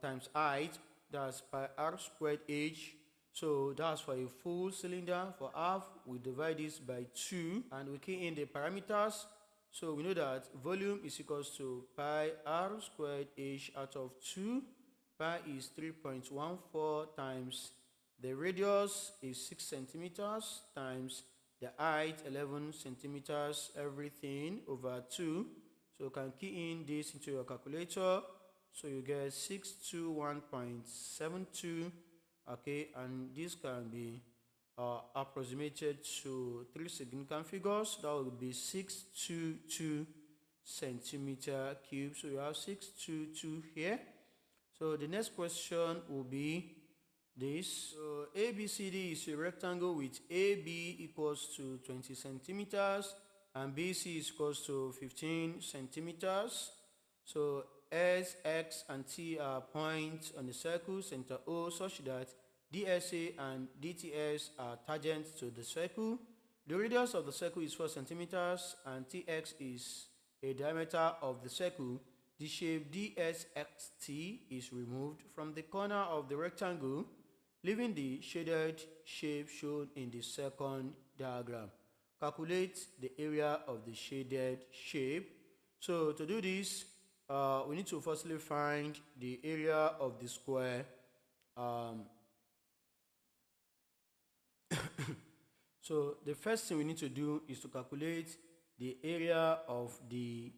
times height, that's by r squared h. So that's for a full cylinder. For half, we divide this by 2 and we key in the parameters. So we know that volume is equals to pi r squared h out of 2. Pi is 3.14 times the radius is 6 centimeters times the height 11 centimeters, everything over 2. So you can key in this into your calculator. So you get 621.72. Okay, and this can be approximated to 3 significant figures. That would be 622 centimeter cube. So you have 622 here. So the next question will be this. So ABCD is a rectangle with AB equals to 20 centimeters and BC is equals to 15 centimeters. So S, X, and T are points on the circle center O such that DSA and DTS are tangent to the circle. The radius of the circle is 4 centimeters and TX is a diameter of the circle. The shape DSXT is removed from the corner of the rectangle, leaving the shaded shape shown in the second diagram. Calculate the area of the shaded shape. So to do this, we need to firstly find the area of the square. So the first thing we need to do is to calculate the area of the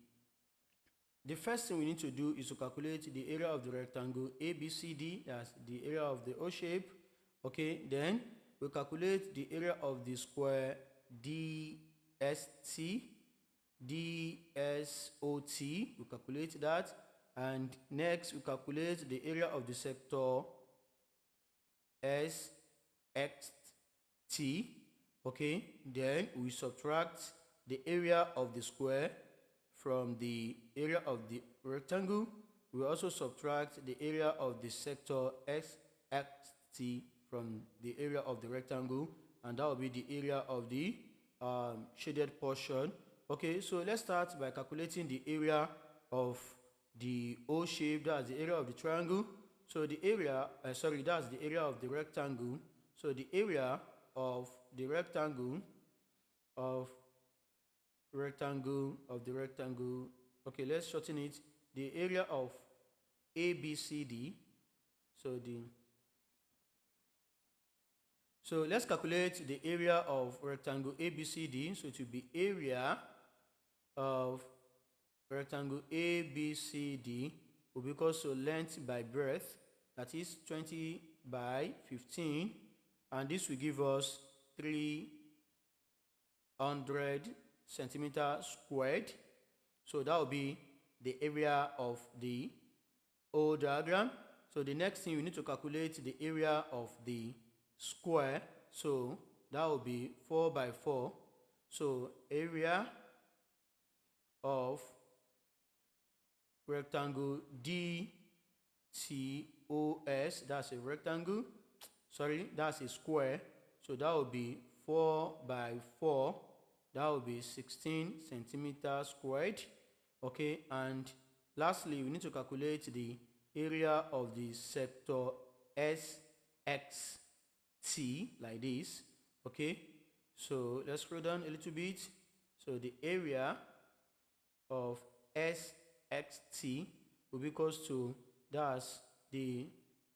rectangle ABCD, that's the area of the O shape. Okay, then we calculate the area of the square DST, DSOT, we calculate that, and next we calculate the area of the sector SXT. Okay, then we subtract the area of the square from the area of the rectangle. We also subtract the area of the sector SXT from the area of the rectangle, and that will be the area of the shaded portion. Okay, so let's start by calculating the area of the O shape, that's the area of the triangle. So the area, that's the area of the rectangle. So the area of the rectangle okay, let's shorten it. The area of ABCD. So let's calculate the area of rectangle ABCD. So it will be area of rectangle ABCD will be equal to length by breadth, that is 20 by 15, and this will give us 300 centimeters squared. So that will be the area of the O diagram. So the next thing we need to calculate the area of the square. So that will be 4 by 4. So area of rectangle DTOS, that's a rectangle, that's a square. So that will be 4 by 4. That will be 16 centimeters squared. Okay, and lastly, we need to calculate the area of the sector SXT like this. Okay, so let's scroll down a little bit. So the area of SXT will be equals to, that's the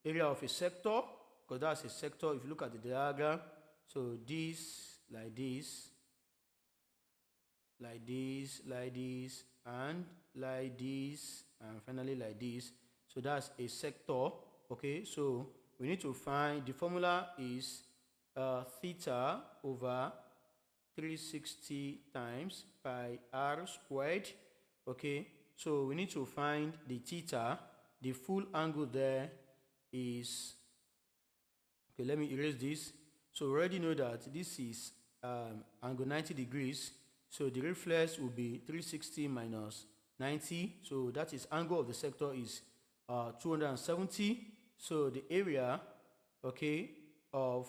area of a sector, because that's a sector if you look at the diagram. So this, like this, like this, like this, and like this, and finally like this. So that's a sector. Okay, so we need to find, the formula is theta over 360 times pi r squared. Okay, so we need to find the theta. The full angle there is, okay, let me erase this. So we already know that this is angle 90 degrees. So the reflex will be 360 minus 90. So that is, angle of the sector is 270. So the area, okay, of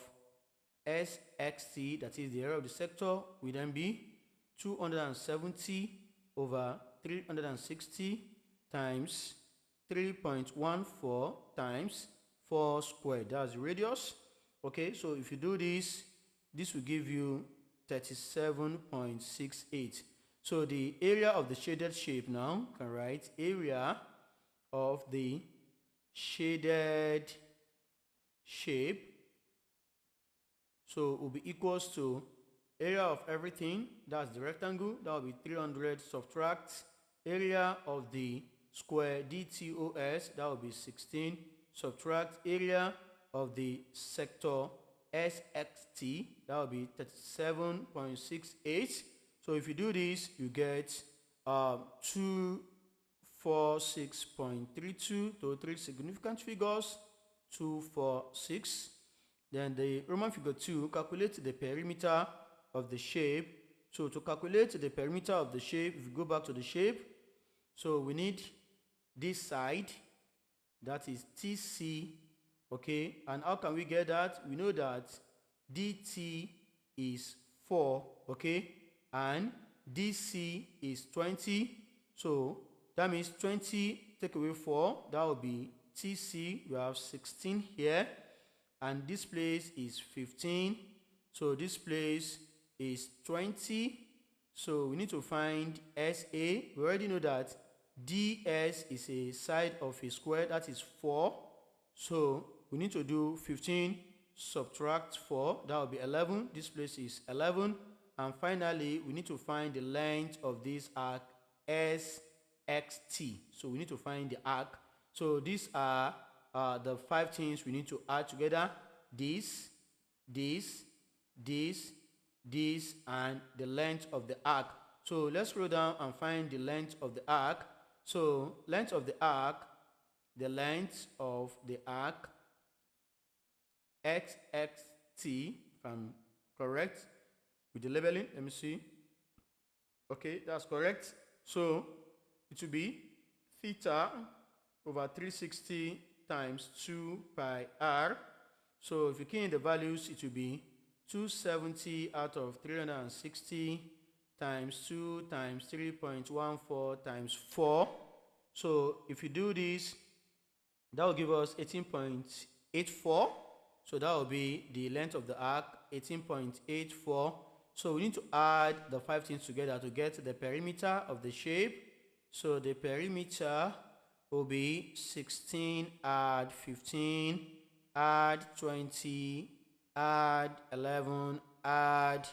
SXT, that is the area of the sector, will then be 270 over 360 times 3.14 times 4 squared. That's the radius. Okay, so if you do this, this will give you 37.68. So the area of the shaded shape now, can write area of the shaded shape, so it will be equals to area of everything, that's the rectangle, that will be 300, subtract area of the square DTOS, that will be 16, subtract area of the sector SXT, that will be 37.68. So if you do this, you get 246.32, to three significant figures, 246. Then the Roman figure 2, calculate the perimeter of the shape. So to calculate the perimeter of the shape, if you go back to the shape, so we need this side, that is TC, okay? And how can we get that? We know that DT is 4, okay? And DC is 20. So that means 20 take away 4, that will be TC. We have 16 here. And this place is 15. So this place is 20. So we need to find SA. We already know that DS is a side of a square, that is 4. So we need to do 15 subtract 4, that will be 11. This place is 11. And finally, we need to find the length of this arc SXT. So we need to find the arc. So these are the 5 things we need to add together: this, and the length of the arc. So let's scroll down and find the length of the arc. So length of the arc, XXT, if I'm correct with the labeling, let me see. Okay, that's correct. So it will be theta over 360 times 2 pi r. So if you key in the values, it will be 270 out of 360 times 2 times 3.14 times 4. So if you do this, that will give us 18.84. So that will be the length of the arc, 18.84. So we need to add the 5 things together to get the perimeter of the shape. So the perimeter will be 16 add 15 add 20 add 11 add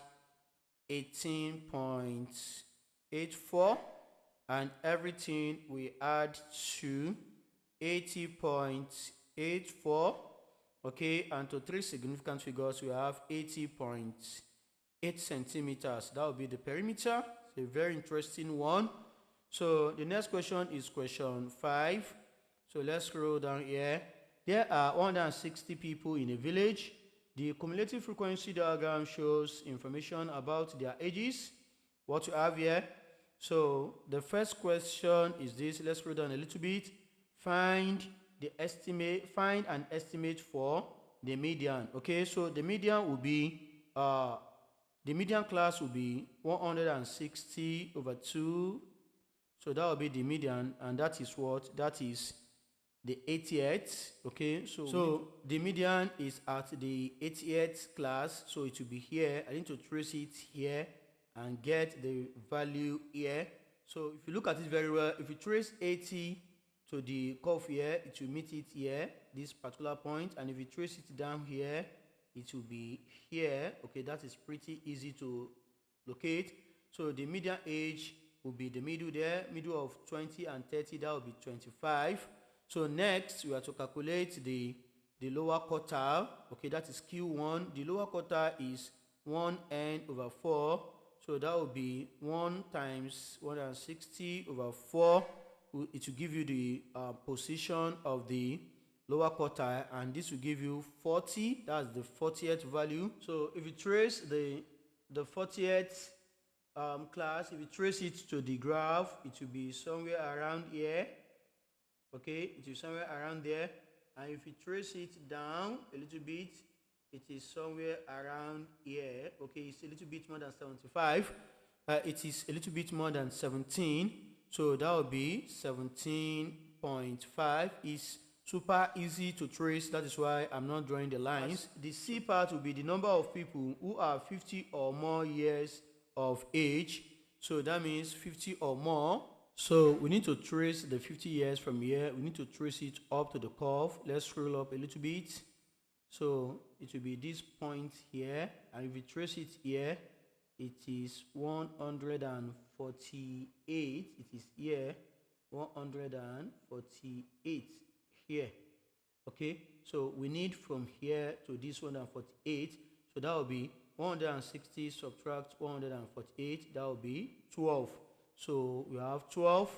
18.84, and everything we add to 80.84. Okay, and to 3 significant figures we have 80.8 centimeters. That will be the perimeter. It's a very interesting one. So the next question is question 5. So let's scroll down here. There are 160 people in a village. The cumulative frequency diagram shows information about their ages. What you have here. So the first question is this. Let's scroll down a little bit. Find an estimate for the median. Okay, so the median will be the median class will be 160 over 2. So that will be the median, and that is what? That is the 80th. Okay, so the median is at the 80th class, so it will be here. I need to trace it here and get the value here. So if you look at it very well, if you trace 80 to the curve here, it will meet it here, this particular point, and if you trace it down here, it will be here. Okay, that is pretty easy to locate. So the median age will be the middle there. Middle of 20 and 30, that will be 25. So next, we have to calculate the lower quartile. Okay, that is Q1. The lower quartile is 1n over 4. So that will be 1 times 160 over 4. It will give you the position of the lower quartile, and this will give you 40. That's the 40th value. So if you trace the 40th class, if you trace it to the graph, it will be somewhere around here. Okay, it is somewhere around there. And if you trace it down a little bit, it is somewhere around here. Okay, it's a little bit more than 75. It is a little bit more than 17. So that will be 17.5. It's super easy to trace. That is why I'm not drawing the lines. The C part will be the number of people who are 50 or more years of age. So that means 50 or more. So we need to trace the 50 years from here. We need to trace it up to the curve. Let's scroll up a little bit. So it will be this point here. And if we trace it here, it is 148. It is here, 148 here. Okay, so we need from here to this 148. So that will be 160 subtract 148. That will be 12. So we have 12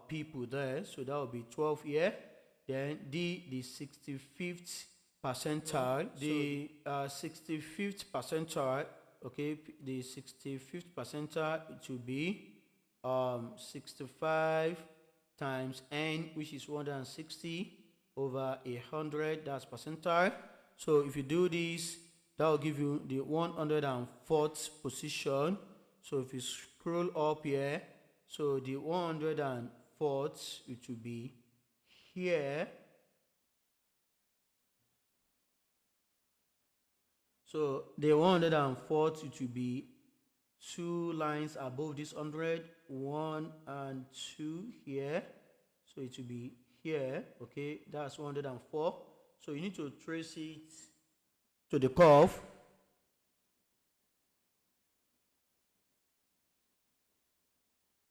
people there. So that will be 12 here. Then the 65th percentile. The 65th percentile. Okay, the 65th percentile, it will be 65 times n, which is 160 over 100. That's percentile. So if you do this, that will give you the 104th position. So if you scroll up here, so the 104th, it will be here. So the 104th, it will be 2 lines above this 100, 1 and 2 here. So it will be here. Okay, that's 104. So you need to trace it to the curve.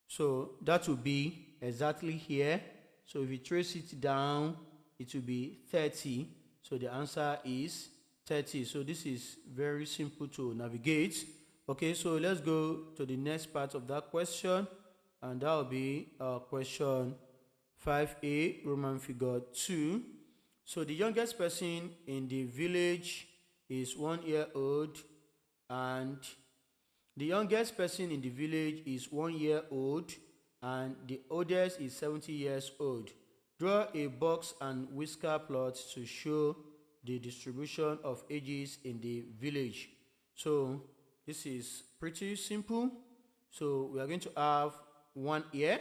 So that will be exactly here. So if you trace it down, it will be 30. So the answer is 30. So this is very simple to navigate. Okay, so let's go to the next part of that question, and that will be question 5a, Roman figure 2. So the youngest person in the village is 1 year old, and the youngest person in the village is 1 year old, and the oldest is 70 years old. Draw a box and whisker plot to show the distribution of ages in the village. So this is pretty simple. So we are going to have 1 here.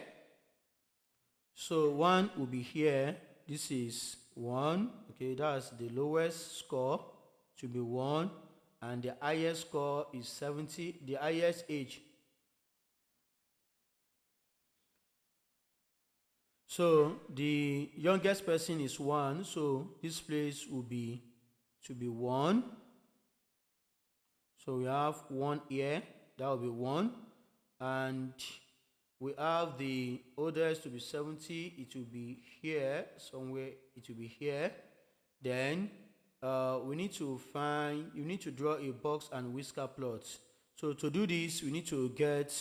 So 1 will be here. This is 1. Okay, that's the lowest score. It should be 1. And the highest score is 70. The highest age. So the youngest person is 1. So this place will be to be 1. So we have 1 here. That will be 1. And we have the oldest to be 70. It will be here somewhere. It will be here. Then we need to find, you need to draw a box and whisker plot. So to do this, we need to get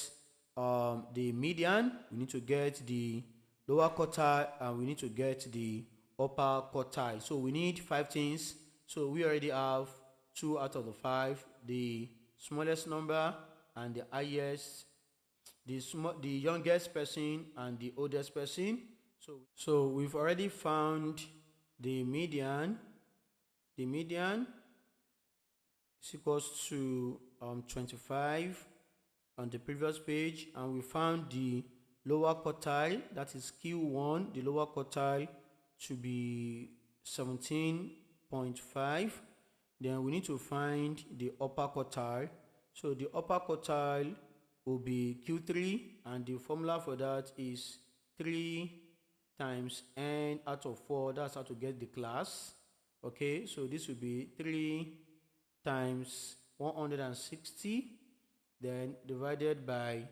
the median, we need to get the lower quartile, and we need to get the upper quartile. So we need 5 things. So we already have 2 out of the 5, the smallest number and the highest, the youngest person and the oldest person. So we've already found the median. The median is equals to 25 on the previous page, and we found the lower quartile, that is Q1, the lower quartile to be 17.5. Then we need to find the upper quartile. So the upper quartile will be Q3, and the formula for that is 3 times n out of 4. That's how to get the class. Okay, so this will be 3 times 160, then divided by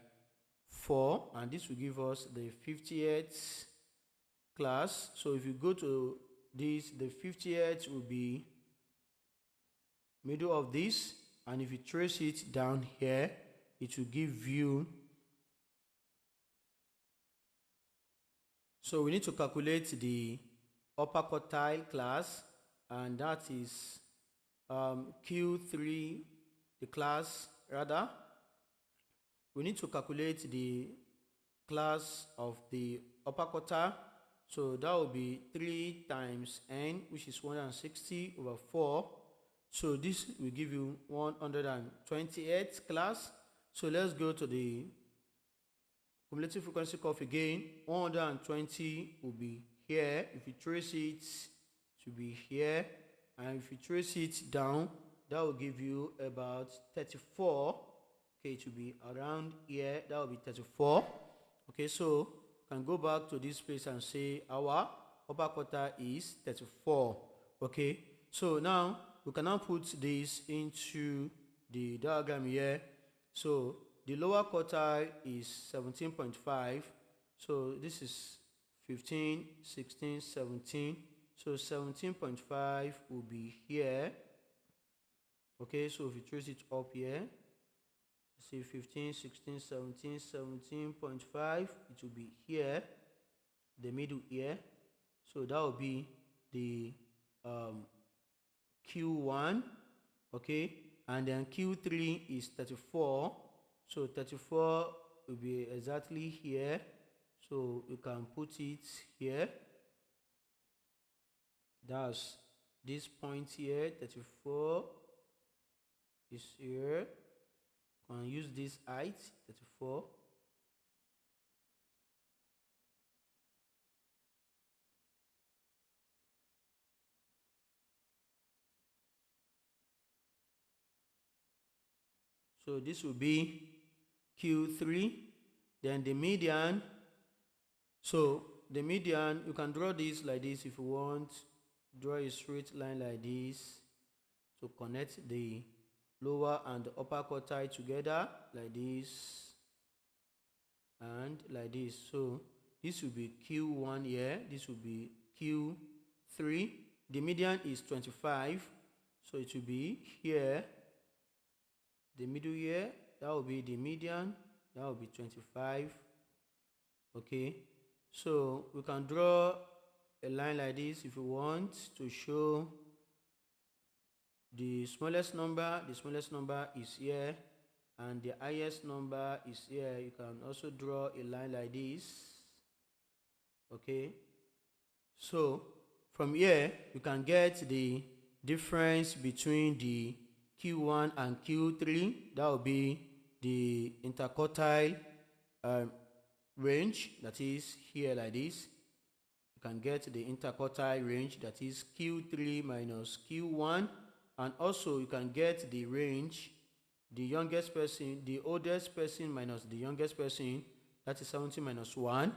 4, and this will give us the 50th class. So if you go to this, the 50th will be middle of this, and if you trace it down here, it will give you. So we need to calculate the upper quartile class, and that is Q3, the class rather. We need to calculate the class of the upper quartile. So that will be 3 times n, which is 160 over 4. So this will give you 128th class. So let's go to the cumulative frequency curve again. 120 will be here. If you trace it, it will be here. And if you trace it down, that will give you about 34. Okay, it will be around here. That will be 34. Okay, so can go back to this place and say our upper quartile is 34. Okay, so now we can now put this into the diagram here. So the lower quartile is 17.5. So this is 15, 16, 17. So 17.5 will be here. Okay, so if you trace it up here, say 15, 16, 17, 17.5, it will be here, the middle here. So that will be the Q1, okay, and then Q3 is 34. So 34 will be exactly here. So you can put it here. That's this point here, 34 is here. And use this height, 34. So this will be Q3. Then the median. So the median, you can draw this like this if you want. Draw a straight line like this to connect the lower and the upper quartile together like this and like this. So this will be Q1 here, this will be Q3. The median is 25, so it will be here, the middle here, that will be the median, that will be 25. Okay, so we can draw a line like this if you want to show the smallest number is here, and the highest number is here. You can also draw a line like this. Okay, so from here you can get the difference between the Q1 and Q3. That will be the interquartile range, that is here like this. You can get the interquartile range, that is Q3 minus Q1. And also you can get the range, the youngest person, the oldest person minus the youngest person, that is 70 minus 1.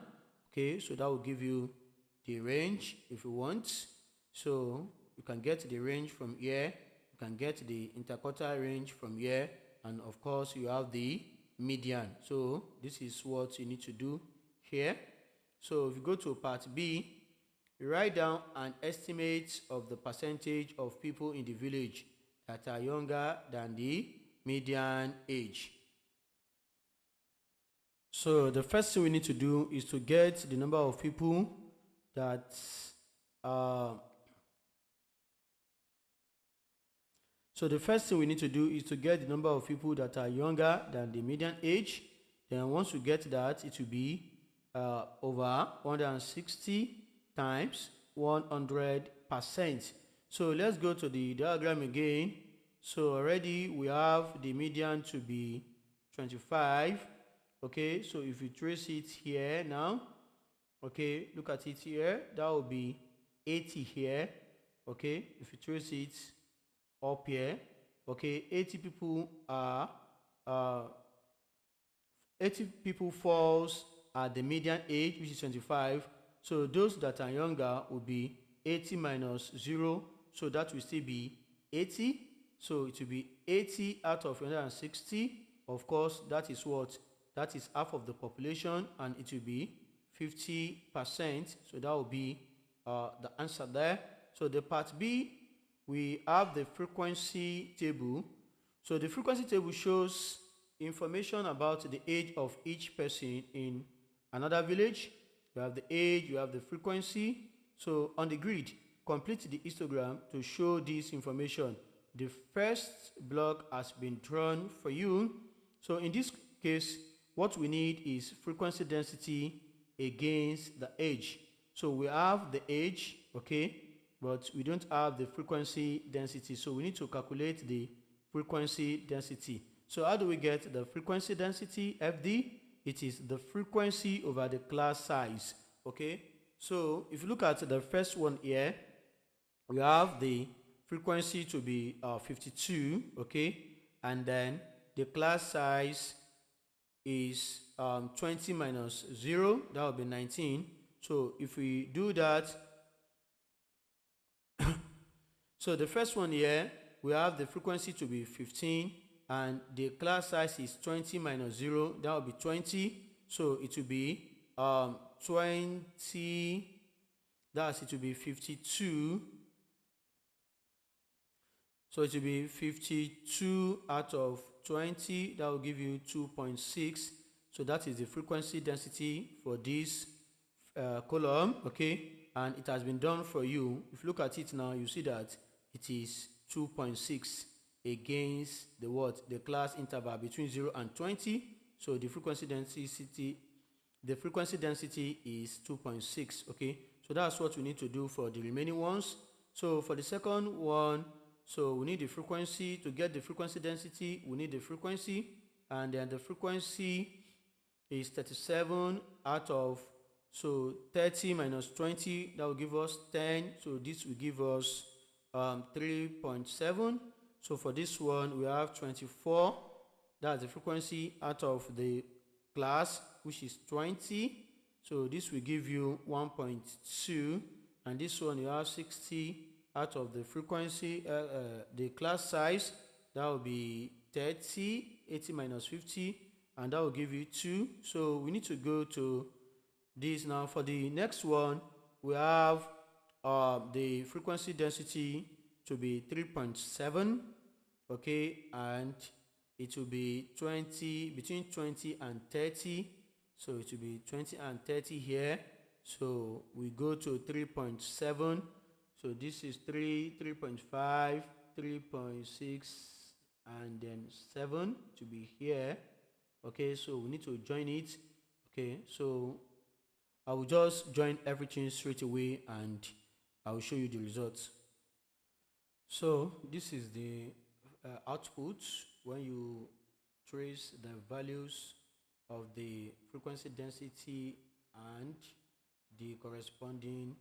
Okay, so that will give you the range if you want. So you can get the range from here, you can get the interquartile range from here, and of course you have the median. So this is what you need to do here. So if you go to part B, write down an estimate of the percentage of people in the village that are younger than the median age. So the first thing we need to do is to get the number of people that so the first thing we need to do is to get the number of people that are younger than the median age. Then once we get that, it will be over 160 times 100%. So let's go to the diagram again. So already we have the median to be 25. Okay, so if you trace it here now, okay, look at it here, that will be 80 here. Okay, if you trace it up here, okay, 80 people are 80 people falls at the median age, which is 25. So those that are younger will be 80 minus 0, so that will still be 80. So it will be 80 out of 160. Of course, that is what? that is half of the population, and it will be 50%. So that will be the answer there. So the part B, we have the frequency table. So the frequency table shows information about the age of each person in another village. You have the age, you have the frequency. So on the grid, complete the histogram to show this information. The first block has been drawn for you. So in this case, what we need is frequency density against the age. So we have the age, okay, but we don't have the frequency density. So we need to calculate the frequency density. So how do we get the frequency density, FD? It is the frequency over the class size, okay? So if you look at the first one here, we have the frequency to be 52, okay? And then the class size is 20 minus 0, that will be 19. So if we do that, so the first one here, we have the frequency to be 15, and the class size is 20 minus 0, that will be 20. So it will be 20, that's it will be 52. So it will be 52 out of 20, that will give you 2.6. So that is the frequency density for this column, okay? And it has been done for you. If you look at it now, you see that it is 2.6 against the what? The class interval between 0 and 20. So the frequency density is 2.6, okay? So that's what we need to do for the remaining ones. So for the second one, so we need the frequency. To get the frequency density, we need the frequency, and then the frequency is 37 out of, so 30 minus 20, that will give us 10. So this will give us 3.7. So for this one, we have 24. That's the frequency out of the class, which is 20. So this will give you 1.2. And this one, you have 60 out of the frequency, the class size, that will be 30, 80 minus 50, and that will give you 2. So we need to go to this now. For the next one, we have the frequency density to be 3.7, okay, and it will be 20, between 20 and 30. So it will be 20 and 30 here. So we go to 3.7. So this is 3, 3.5, 3.6, and then 7 to be here. Okay, so we need to join it. Okay, so I will just join everything straight away and I will show you the results. So this is the output when you trace the values of the frequency density and the corresponding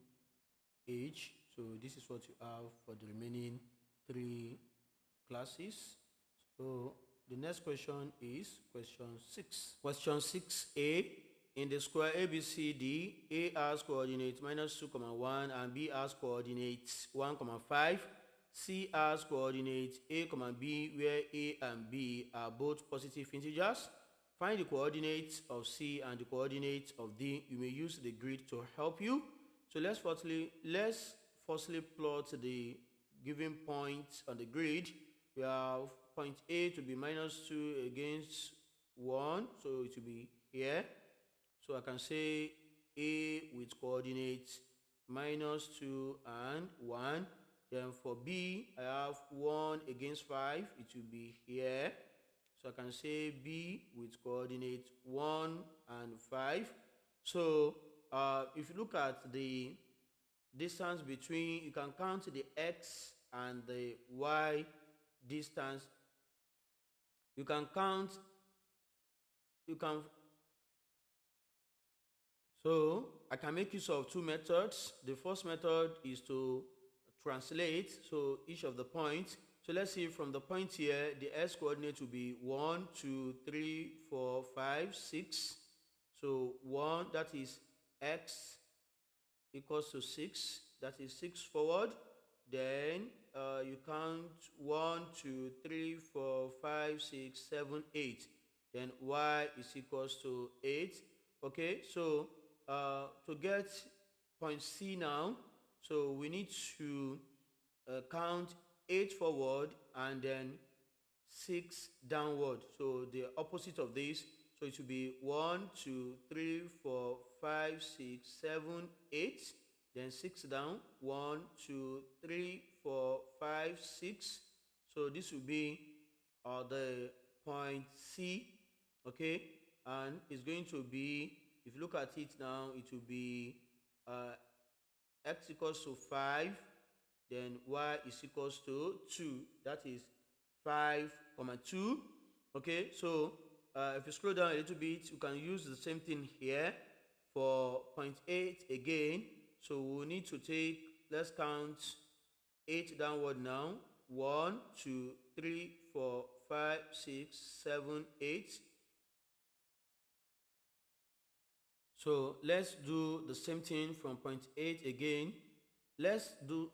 age. So this is what you have for the remaining 3 classes. So the next question is question 6. Question 6a. In the square ABCD, A has coordinates -2, 1, and B has coordinates 1, 5. C has coordinates A, B, where A and B are both positive integers. Find the coordinates of C and the coordinates of D. You may use the grid to help you. So let's firstly plot the given points on the grid. We have point A to be -2 against 1, so it will be here. So I can say A with coordinates -2 and 1. Then for B, I have 1 against 5, it will be here. So I can say B with coordinates 1 and 5. So if you look at the distance between, you can count the X and the Y distance. So I can make use of 2 methods. The first method is to translate, so each of the points. So let's see, from the point here, the X coordinate will be 1, 2, 3, 4, 5, 6. So 1, that is X equals to 6, that is 6 forward. Then you count 1, 2, 3, 4, 5, 6, 7, 8. then y is equals to 8. Okay, so to get point C now, so we need to count 8 forward and then 6 downward. So the opposite of this, so it will be 1 2 3 4 5 6 7 8, then 6 down, 1 2 3 4 5 6. So this will be the point C. Okay, and it's going to be, if you look at it now, it will be x equals to 5, then y is equals to 2. That is 5 comma 2. Okay, so if you scroll down a little bit, you can use the same thing here for 0.8 again. So we need to take, let's count 8 downward now. 1 2 3 4 5 6 7 8. So let's do the same thing from 0.8 again. Let's do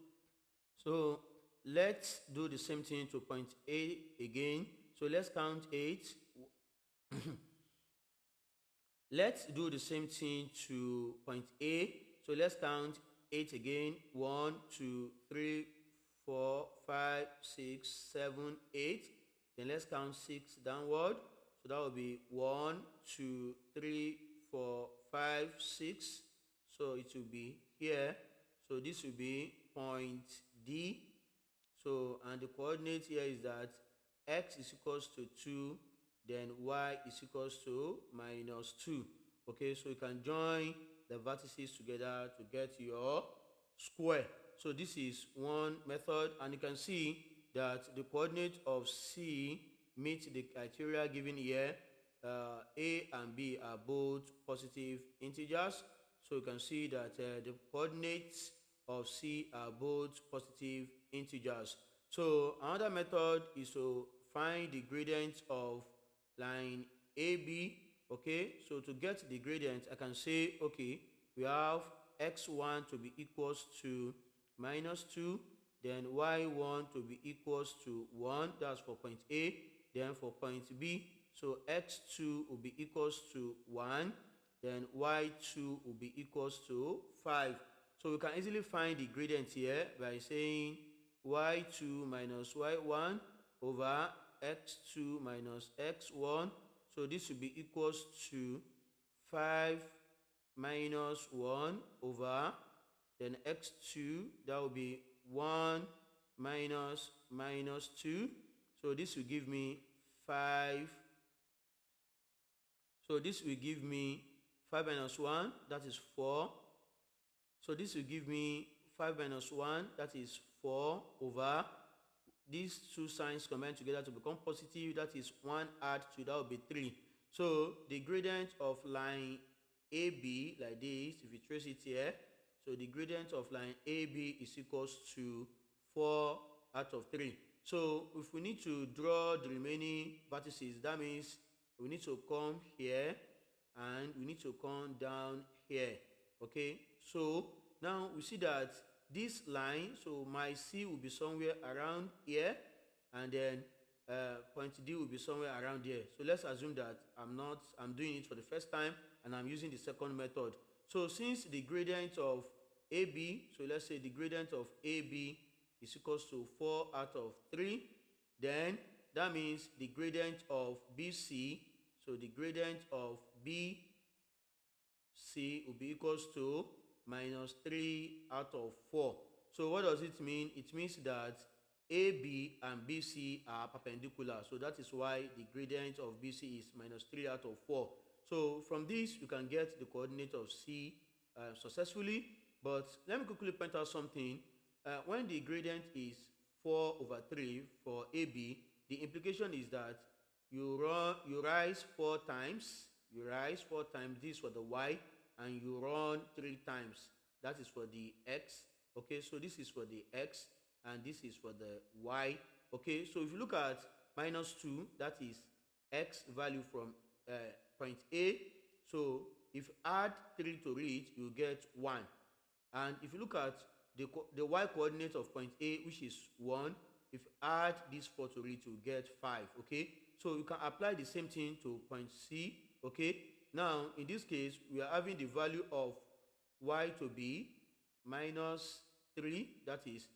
the same thing to 0.8 again. So let's count 8. Let's do the same thing to point A. So let's count 8 again. 1 2 3 4 5 6 7 8. Then let's count 6 downward. So that will be 1 2 3 4 5 6. So it will be here. So this will be point D. So, and the coordinate here is that x is equals to 2, then y is equals to minus 2. Okay, so you can join the vertices together to get your square. So this is one method, and you can see that the coordinate of C meets the criteria given here. A and B are both positive integers. So you can see that the coordinates of C are both positive integers. So another method is to find the gradient of line AB. Okay, so to get the gradient, I can say, okay, we have x1 to be equals to minus 2, then y1 to be equals to 1, that's for point A. Then for point B, so x2 will be equals to 1, then y2 will be equals to 5. So we can easily find the gradient here by saying y2 minus y1 over x2 minus x1. So this will be equals to 5 minus 1 over, then x2, that will be 1 minus minus 2. So this will give me 5. So this will give me 5 minus 1, that is 4. So this will give me 5 minus 1, that is 4 over, these two signs combine together to become positive, that is 1 add 2, that will be 3. So the gradient of line AB, like this, if you trace it here, so the gradient of line AB is equals to 4 out of 3. So if we need to draw the remaining vertices, that means we need to come here and we need to come down here. Okay, so now we see that this line, so my C will be somewhere around here, and then point D will be somewhere around here. So let's assume that I'm doing it for the first time and I'm using the second method. So since the gradient of AB, so let's say the gradient of AB is equals to 4 out of 3, then that means the gradient of BC, so the gradient of BC will be equals to minus 3 out of 4. So what does it mean? It means that AB and BC are perpendicular. So that is why the gradient of BC is minus 3 out of 4. So from this, you can get the coordinate of C successfully. But let me quickly point out something. When the gradient is 4 over 3 for AB, the implication is that you rise 4 times. You rise 4 times, this for the y, and you run 3 times. That is for the x. Okay, so this is for the x, and this is for the y. Okay, so if you look at minus 2, that is x value from point A. So if you add 3 to it, you get 1. And if you look at the y coordinate of point A, which is 1, if you add this 4 to it, you get 5. Okay, so you can apply the same thing to point C. Okay, now in this case we are having the value of y to be minus 3, that is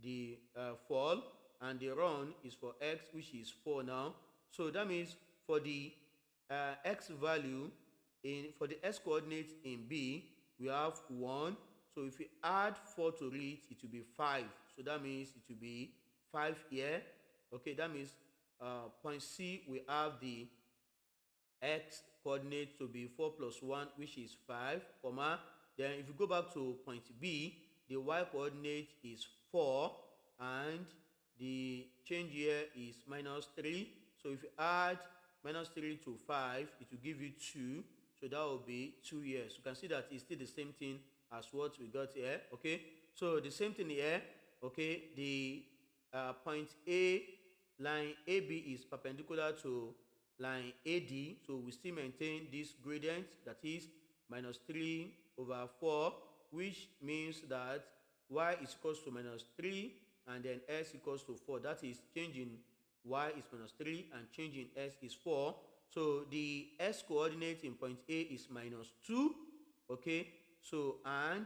the fall, and the run is for x, which is 4 now. So that means for the x value for the x coordinate in B, we have 1. So if we add 4 to it, it will be 5. So that means it will be 5 here. Okay, that means point C, we have the x coordinate to be 4 plus 1, which is 5, comma. Then if you go back to point B, the y coordinate is 4, and the change here is minus 3. So if you add minus 3 to 5, it will give you 2. So that will be 2 years. You can see that it's still the same thing as what we got here. Okay, so the same thing here. Okay, the point A, line AB is perpendicular to line AD, so we still maintain this gradient, that is minus 3 over 4, which means that y is equals to minus 3 and then s equals to 4. That is changing y is minus 3 and changing s is 4. So the s coordinate in point A is minus 2. Okay, so and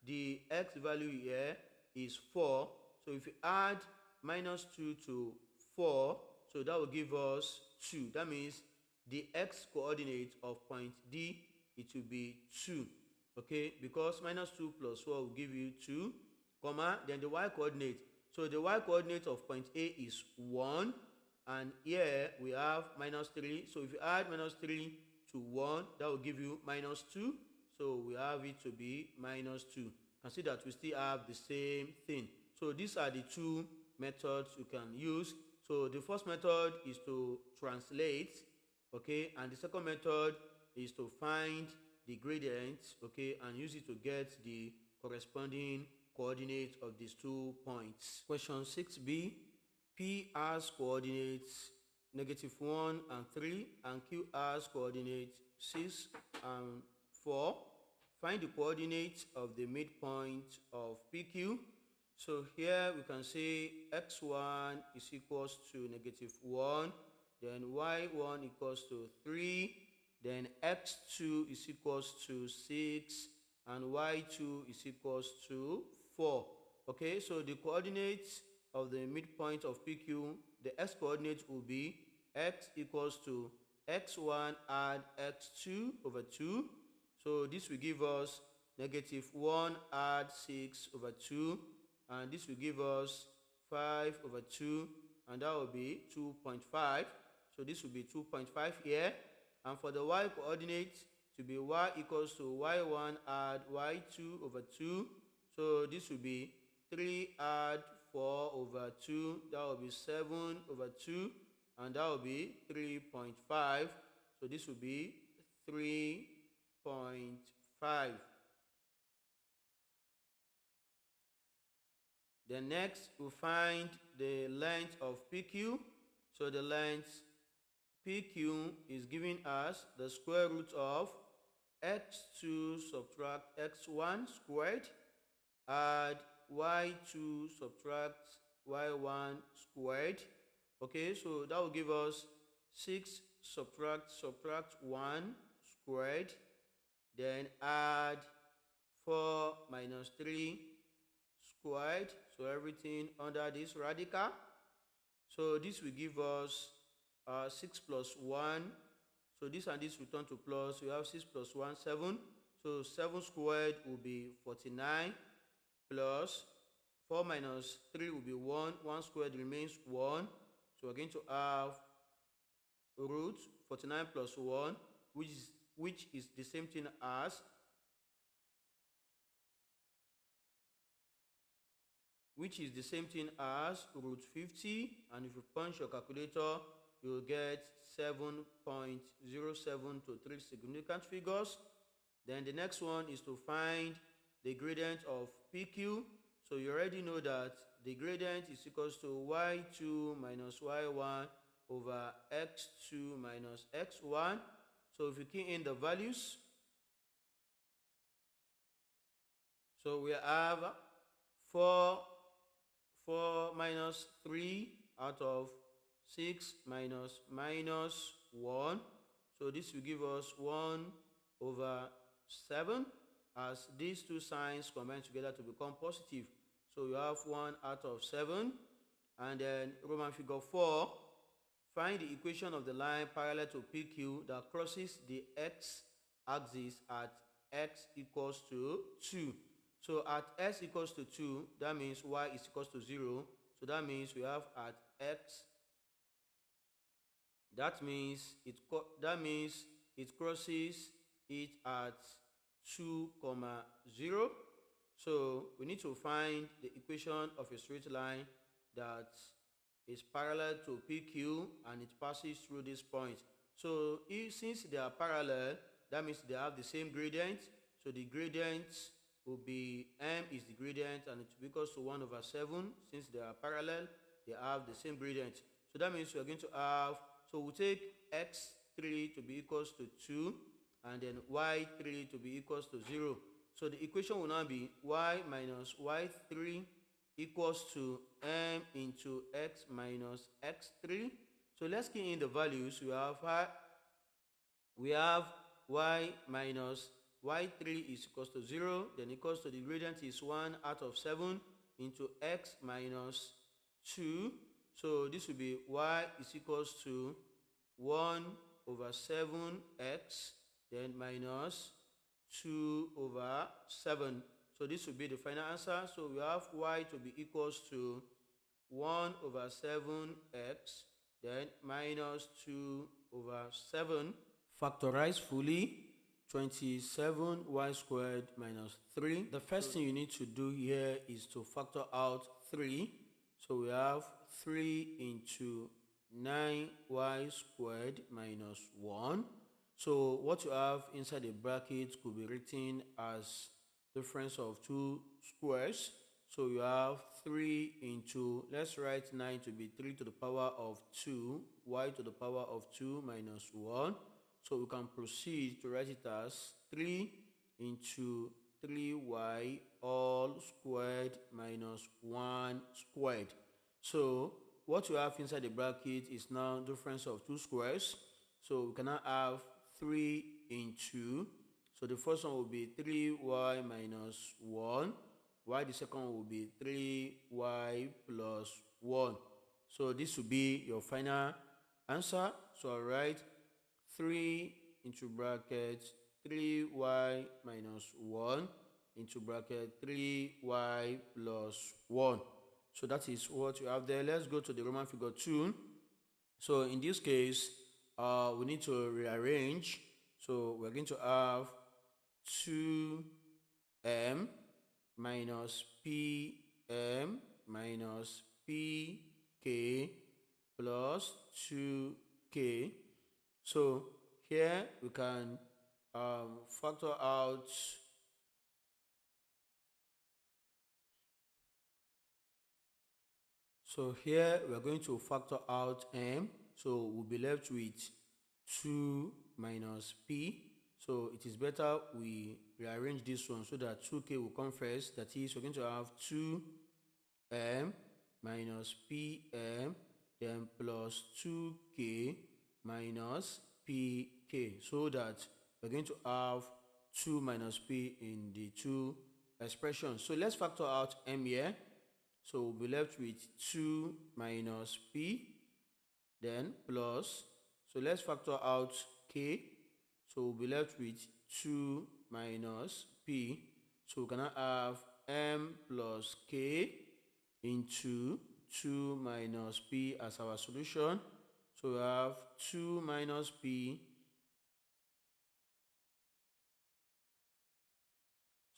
the x value here is 4. So if you add minus 2 to 4, so that will give us 2. That means the x coordinate of point D, it will be 2. Okay, because minus 2 plus 4 will give you 2, comma, then the y coordinate. So the y coordinate of point A is 1, and here we have minus 3. So if you add minus 3 to 1, that will give you minus 2. So we have it to be minus 2. You can see that we still have the same thing. So these are the two methods you can use. So the first method is to translate, okay, and the second method is to find the gradient, okay, and use it to get the corresponding coordinate of these 2 points. Question 6b, P has coordinates -1 and 3, and Q has coordinates 6 and 4. Find the coordinates of the midpoint of PQ. So here we can say x1 is equals to -1, then y1 equals to 3, then x2 is equals to 6, and y2 is equals to 4. Okay, so the coordinates of the midpoint of PQ, the x coordinate will be x equals to x1 add x2 over 2. So this will give us -1 add 6 over 2, and this will give us 5 over 2, and that will be 2.5. So this will be 2.5 here. And for the y coordinate to be y equals to y1 add y2 over 2. So this will be 3 add 4 over 2. That will be 7 over 2, and that will be 3.5. So this will be 3.5. Then next we'll find the length of PQ. So the length PQ is giving us the square root of x2 subtract x1 squared, add y2 subtract y1 squared. Okay, so that will give us 6 subtract 1 squared, then add 4 minus 3 squared. So everything under this radical. So this will give us 6 plus 1. So this and this return to plus. We have 6 plus 1, 7. So 7 squared will be 49, plus 4 minus 3 will be 1. 1 squared remains 1. So we're going to have root 49 plus 1, which is the same thing as root 50. And if you punch your calculator, you'll get 7.07 to 3 significant figures. Then the next one is to find the gradient of PQ. So you already know that the gradient is equals to y2 minus y1 over x2 minus x1. So if you key in the values, so we have 4 4 minus 3 out of 6 minus 1. So this will give us 1 over 7, as these two signs combine together to become positive. So we have 1 out of 7. And then Roman figure 4, find the equation of the line parallel to PQ that crosses the x-axis at x equals to 2. So at x equals to 2, that means y is equals to 0. So that means we have at x, that means it crosses it at 2, 0. So we need to find the equation of a straight line that is parallel to PQ and it passes through this point. So since they are parallel, that means they have the same gradient. So the gradient will be m is the gradient, and it will be equals to 1 over 7. Since they are parallel, they have the same gradient. So that means we are going to have, so we'll take x3 to be equals to 2, and then y3 to be equals to 0. So the equation will now be y minus y3 equals to m into x minus x3. So let's key in the values. We have y minus y3 is equals to 0, then equals to the gradient is 1 out of 7 into x minus 2. So this will be y is equals to 1 over 7x, then minus 2 over 7. So this will be the final answer. So we have y to be equals to 1 over 7x, then minus 2 over 7. Factorize fully. 27y squared minus 3. The first thing you need to do here is to factor out 3. So we have 3 into 9y squared minus 1. So what you have inside the bracket could be written as difference of two squares. So you have 3 into, let's write 9 to be 3 to the power of 2, y to the power of 2 minus 1. So we can proceed to write it as 3 into 3y all squared minus 1 squared. So what you have inside the bracket is now difference of two squares. So we can now have 3 into, so the first one will be 3y minus 1, while the second one will be 3y plus 1. So this will be your final answer. So I'll write 3 into bracket 3y minus 1 into bracket 3y plus 1. So that is what you have there. Let's go to the Roman figure 2. So in this case, we need to rearrange. So we're going to have 2m minus pm minus pk plus 2k. So here we can factor out so here we are going to factor out m. So we'll be left with 2 minus p. So it is better we rearrange this one so that 2k will come first. That is, we're going to have 2m minus pm then plus 2k minus pk, so that we're going to have 2 minus p in the two expressions. So let's factor out m here. So we'll be left with 2 minus p, then plus, so let's factor out k. So we'll be left with 2 minus p. So we can have m plus k into 2 minus p as our solution. So we have 2 minus p.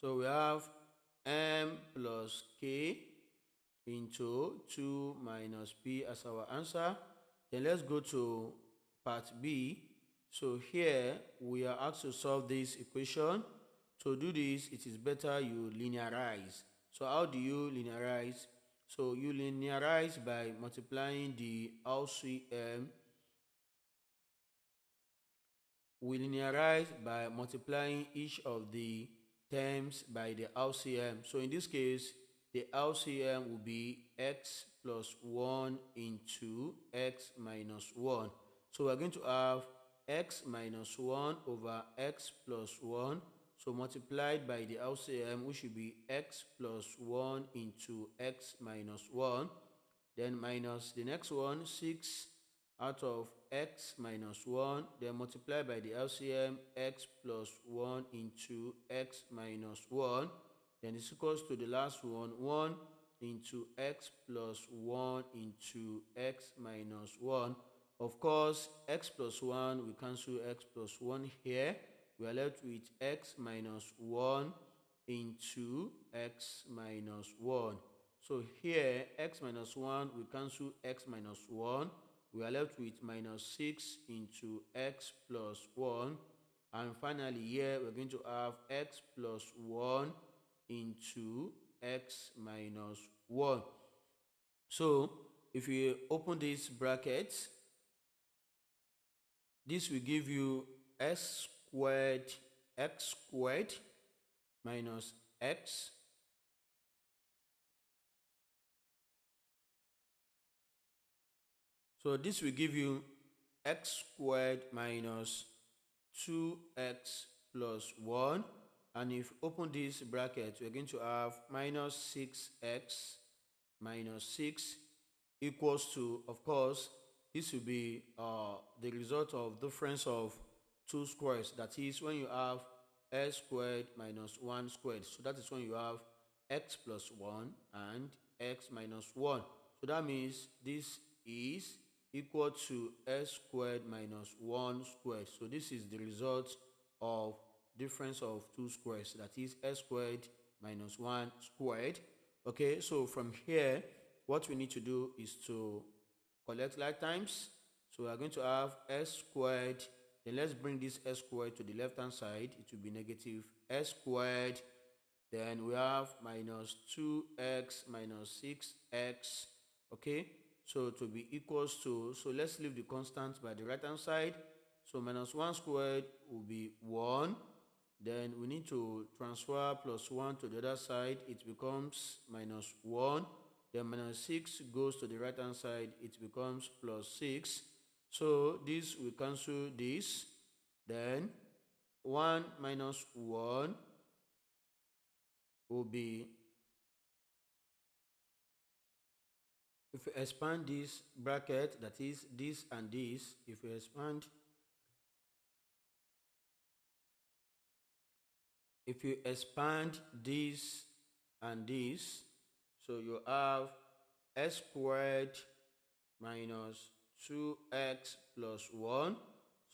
So we have m plus k into 2 minus p as our answer. Then let's go to part B. So here we are asked to solve this equation. To do this, it is better you linearize. So how do you linearize? So you linearize by multiplying the LCM. We linearize by multiplying each of the terms by the LCM. So in this case, the LCM will be x plus 1 into x minus 1. So we're going to have x minus 1 over x plus 1. So multiplied by the LCM, which should be x plus 1 into x minus 1. Then minus the next one, 6 out of x minus 1. Then multiply by the LCM, x plus 1 into x minus 1. Then it's equals to the last one, 1 into x plus 1 into x minus 1. Of course, x plus 1, we cancel x plus 1 here. We are left with x minus 1 into x minus 1. So here, x minus 1, we cancel x minus 1. We are left with minus 6 into x plus 1. And finally, here, we're going to have x plus 1 into x minus 1. So, if you open this bracket, this will give you x squared minus x So this will give you x squared minus 2x plus 1. And if you open this bracket, we're going to have minus 6x minus 6 equals to, of course, this will be the result of difference of two squares. That is when you have x squared minus 1 squared. So that is when you have x plus 1 and x minus 1. So that means this is equal to x squared minus 1 squared. So this is the result of difference of two squares. That is x squared minus 1 squared. Okay, so from here, what we need to do is to collect like terms. So we are going to have x squared. Then let's bring this x squared to the left hand side. It will be negative x squared. Then we have minus 2x minus 6x. Okay, so to be equals to, so let's leave the constant by the right hand side. So minus 1 squared will be 1. Then we need to transfer plus 1 to the other side. It becomes minus 1. Then minus 6 goes to the right hand side. It becomes plus 6. So this will cancel this. Then 1 minus 1 will be, if we expand this bracket, that is this and this, if we expand, this and this, so you have x squared minus 2x plus 1.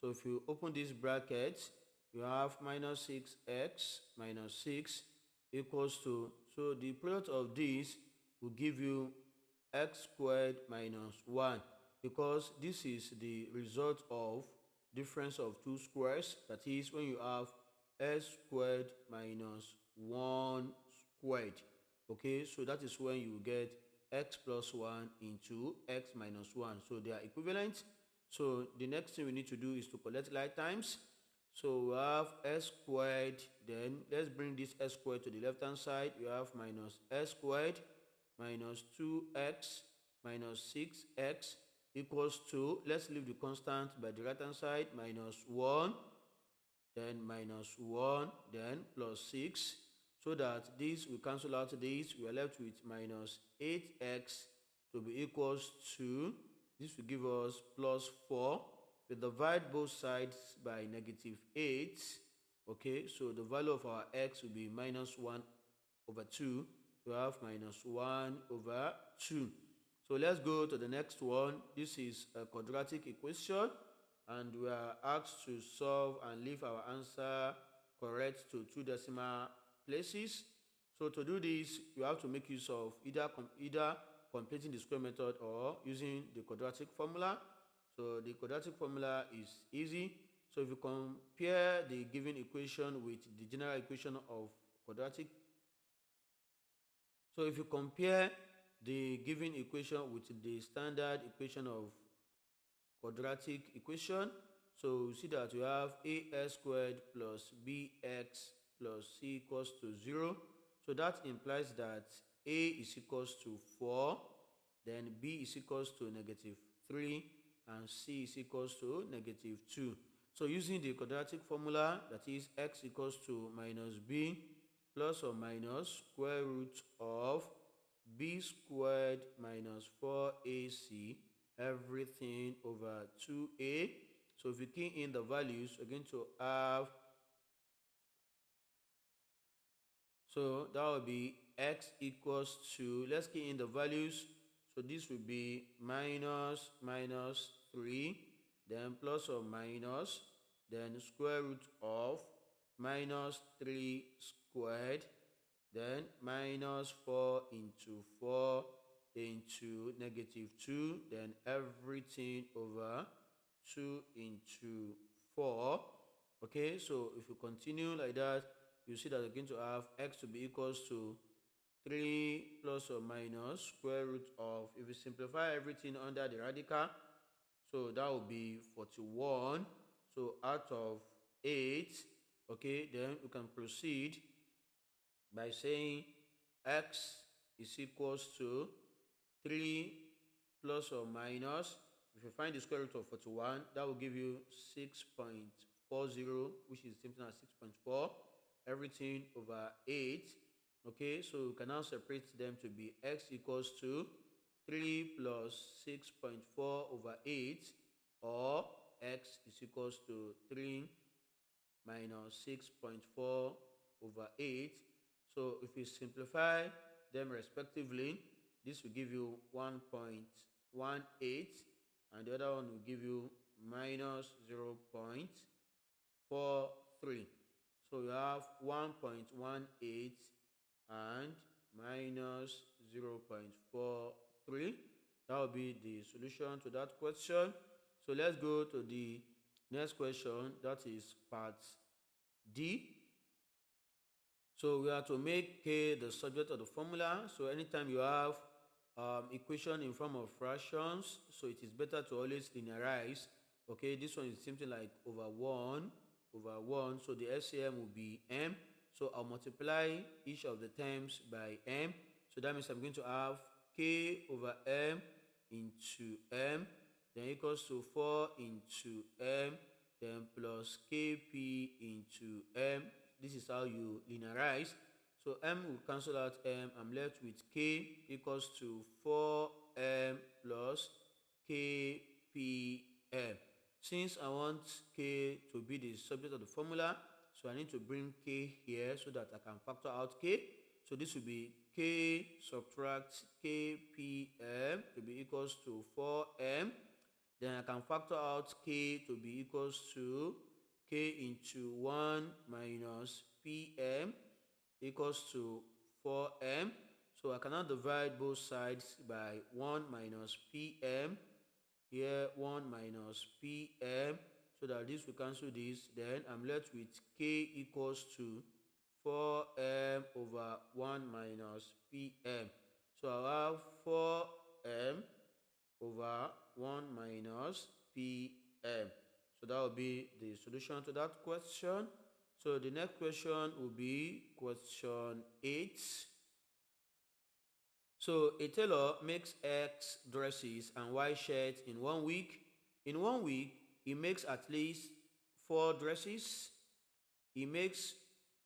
So if you open this bracket, you have minus 6x minus 6 equals to, so the product of this will give you x squared minus 1, because this is the result of difference of two squares. That is when you have x squared minus 1 squared. Okay, so that is when you get x plus 1 into x minus 1. So they are equivalent. So the next thing we need to do is to collect like terms. So we have x squared. Then let's bring this x squared to the left hand side. You have minus x squared minus 2x minus 6x equals to, let's leave the constant by the right hand side, minus 1, then minus 1, then plus 6, so that this will cancel out this. We are left with minus 8x to be equals to, this will give us plus 4. We divide both sides by negative 8. Okay, so the value of our x will be minus 1 over 2. We have minus 1 over 2. So let's go to the next one. This is a quadratic equation, and we are asked to solve and leave our answer correct to 2 decimal places. So to do this, you have to make use of either completing the square method or using the quadratic formula. So the quadratic formula is easy. So if you compare the given equation with the general equation of quadratic, so if you compare the given equation with the standard equation of quadratic equation, so you see that we have ax squared plus bx plus c equals to 0. So that implies that A is equals to 4, then B is equals to negative 3, and C is equals to negative 2. So using the quadratic formula, that is x equals to minus b plus or minus square root of b squared minus 4ac everything over 2a. So if you key in the values, we're going to have, so that will be x equals to, let's key in the values. So this will be minus 3, then plus or minus, then square root of minus 3 squared, then minus 4 into 4 into negative 2, then everything over 2 into 4. Okay, so if you continue like that, you see that we're going to have x to be equals to 3 plus or minus square root of, if you simplify everything under the radical, so that will be 41. So out of 8, okay, then we can proceed by saying x is equals to 3 plus or minus, if you find the square root of 41, that will give you 6.40, which is something like 6.4, everything over 8. Okay, so you can now separate them to be x equals to 3 plus 6.4 over 8, or x is equals to 3 minus 6.4 over 8. So if you simplify them respectively, this will give you 1.18, and the other one will give you minus 0.43. So you have 1.18 and minus 0.43. That will be the solution to that question. So let's go to the next question, that is part D. So we are to make K the subject of the formula. So anytime you have equation in form of fractions, so it is better to always linearize. Okay, this one is something like over 1 over 1. So the LCM will be m. So I'll multiply each of the terms by m. So that means I'm going to have k over m into m, then equals to 4 into m, then plus kp into m. This is how you linearize. So m will cancel out m. I'm left with k equals to 4m plus kpm. Since I want k to be the subject of the formula, so I need to bring k here so that I can factor out k. So this will be k subtract kpm to be equals to 4m. Then I can factor out k to be equals to k into 1 minus pm equals to 4m. So I cannot divide both sides by 1 minus pm. Here 1 minus pm, so that this will cancel this. Then I'm left with k equals to 4m over 1 minus pm. So I'll have 4m over 1 minus pm. So that will be the solution to that question. So the next question will be question 8. So a tailor makes X dresses and Y shirts in 1 week. In 1 week, he makes at least 4 dresses. He makes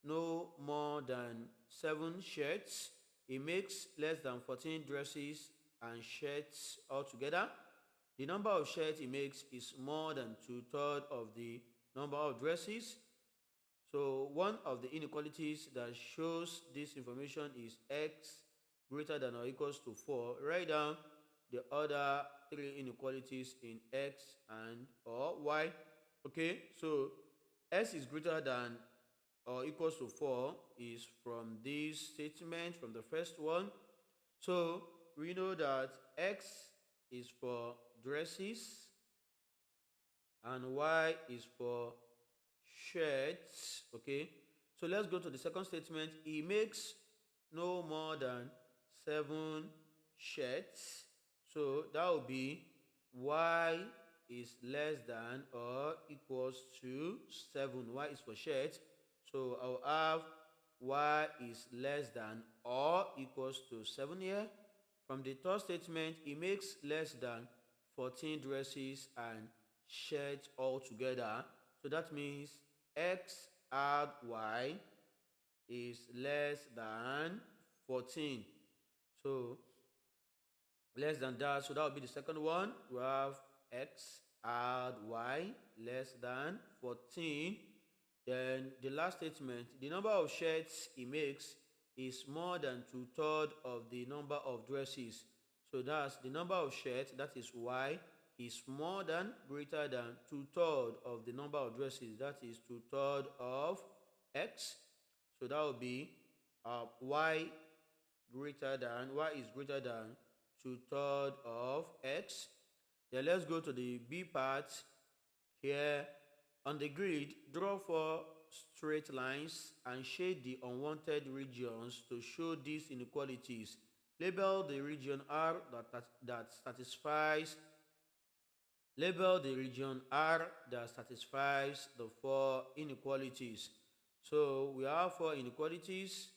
no more than 7 shirts. He makes less than 14 dresses and shirts altogether. The number of shirts he makes is more than 2/3 of the number of dresses. So one of the inequalities that shows this information is x greater than or equals to 4. Write down the other 3 inequalities in x and or y. Okay, so s is greater than or equals to 4 is from this statement, from the first one. So we know that x is for dresses and y is for shirts. Okay, so let's go to the second statement. He makes no more than 7 shirts. So that will be y is less than or equals to 7. Y is for shirts. So I'll have y is less than or equals to 7 here. From the third statement, it makes less than 14 dresses and shirts all together. So that means x add y is less than 14. So less than that, so that will be the second one. We have x add y less than 14. Then the last statement, the number of shirts he makes is more than 2/3 of the number of dresses. So that's the number of shirts, that is y, is more than, greater than 2/3 of the number of dresses, that is 2/3 of x. So that will be y is greater than 2/3 of x. Then let's go to the B part. Here on the grid, draw 4 straight lines and shade the unwanted regions to show these inequalities. Label the region R that satisfies the 4 inequalities. So we have 4 inequalities.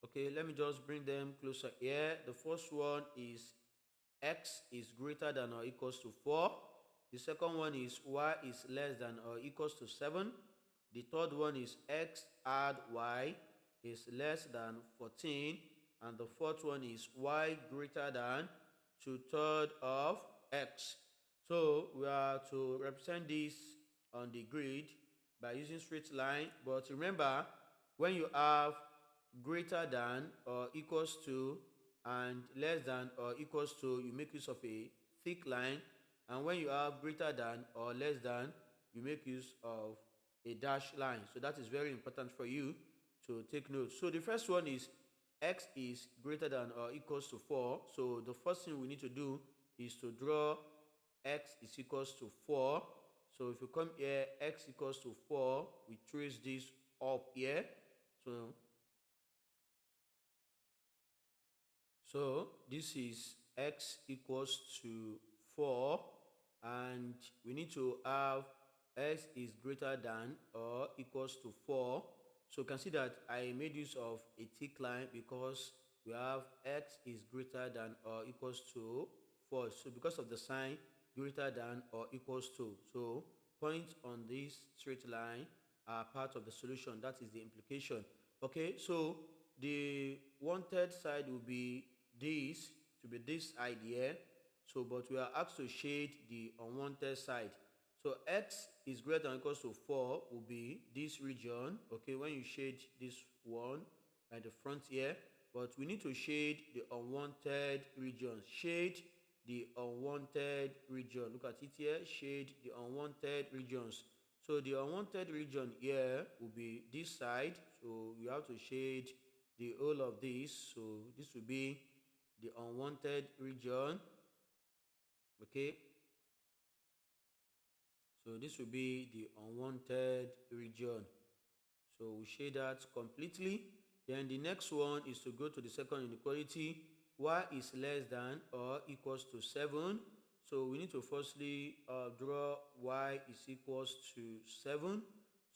Okay, let me just bring them closer here. The first one is x is greater than or equals to 4. The second one is y is less than or equals to 7. The third one is x add y is less than 14. And the fourth one is y greater than 2/3 of x. So we are to represent this on the grid by using straight line. But remember, when you have greater than or equals to and less than or equals to, you make use of a thick line. And when you have greater than or less than, you make use of a dashed line. So that is very important for you to take note. So the first one is x is greater than or equals to 4. So the first thing we need to do is to draw x is equals to 4. So if you come here, x equals to 4, we trace this up here. So this is x equals to 4, and we need to have x is greater than or equals to 4. So you can see that I made use of a thick line because we have x is greater than or equals to 4. So because of the sign greater than or equals to, so points on this straight line are part of the solution. That is the implication. Okay, so the wanted side will be this, to be this side here. So but we are asked to shade the unwanted side. So x is greater than or equals to 4 will be this region. Okay, when you shade this one at the front here, but we need to shade the unwanted region. Shade the unwanted region. Look at it here. Shade the unwanted regions. So the unwanted region here will be this side. So you have to shade the whole of this. So this will be the unwanted region. Okay. So this will be the unwanted region. So we shade that completely. Then the next one is to go to the second inequality. Y is less than or equals to 7. So we need to firstly draw y is equals to 7.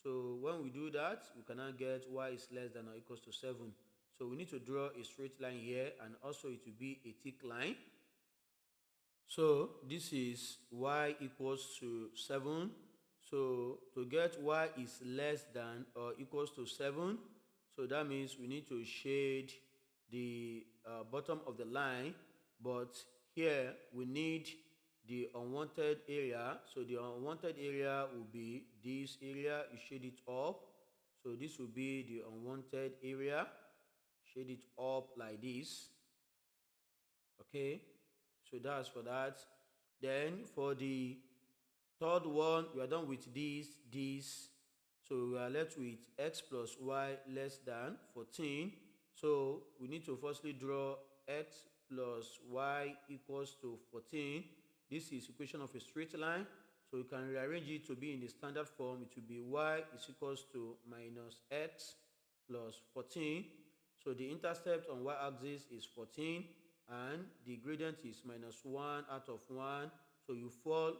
So when we do that, we cannot get y is less than or equals to 7. So we need to draw a straight line here, and also it will be a thick line. So this is y equals to 7. So to get y is less than or equals to 7, so that means we need to shade the bottom of the line, but here we need the unwanted area. So the unwanted area will be this area. You shade it up. So this will be the unwanted area. Shade it up like this. Okay, so that's for that. Then for the third one, we are done with this. So we are left with x plus y less than 14. So we need to firstly draw x plus y equals to 14. This is equation of a straight line. So we can rearrange it to be in the standard form. It will be y is equals to minus x plus 14. So the intercept on y-axis is 14, and the gradient is minus 1 out of 1. So you fall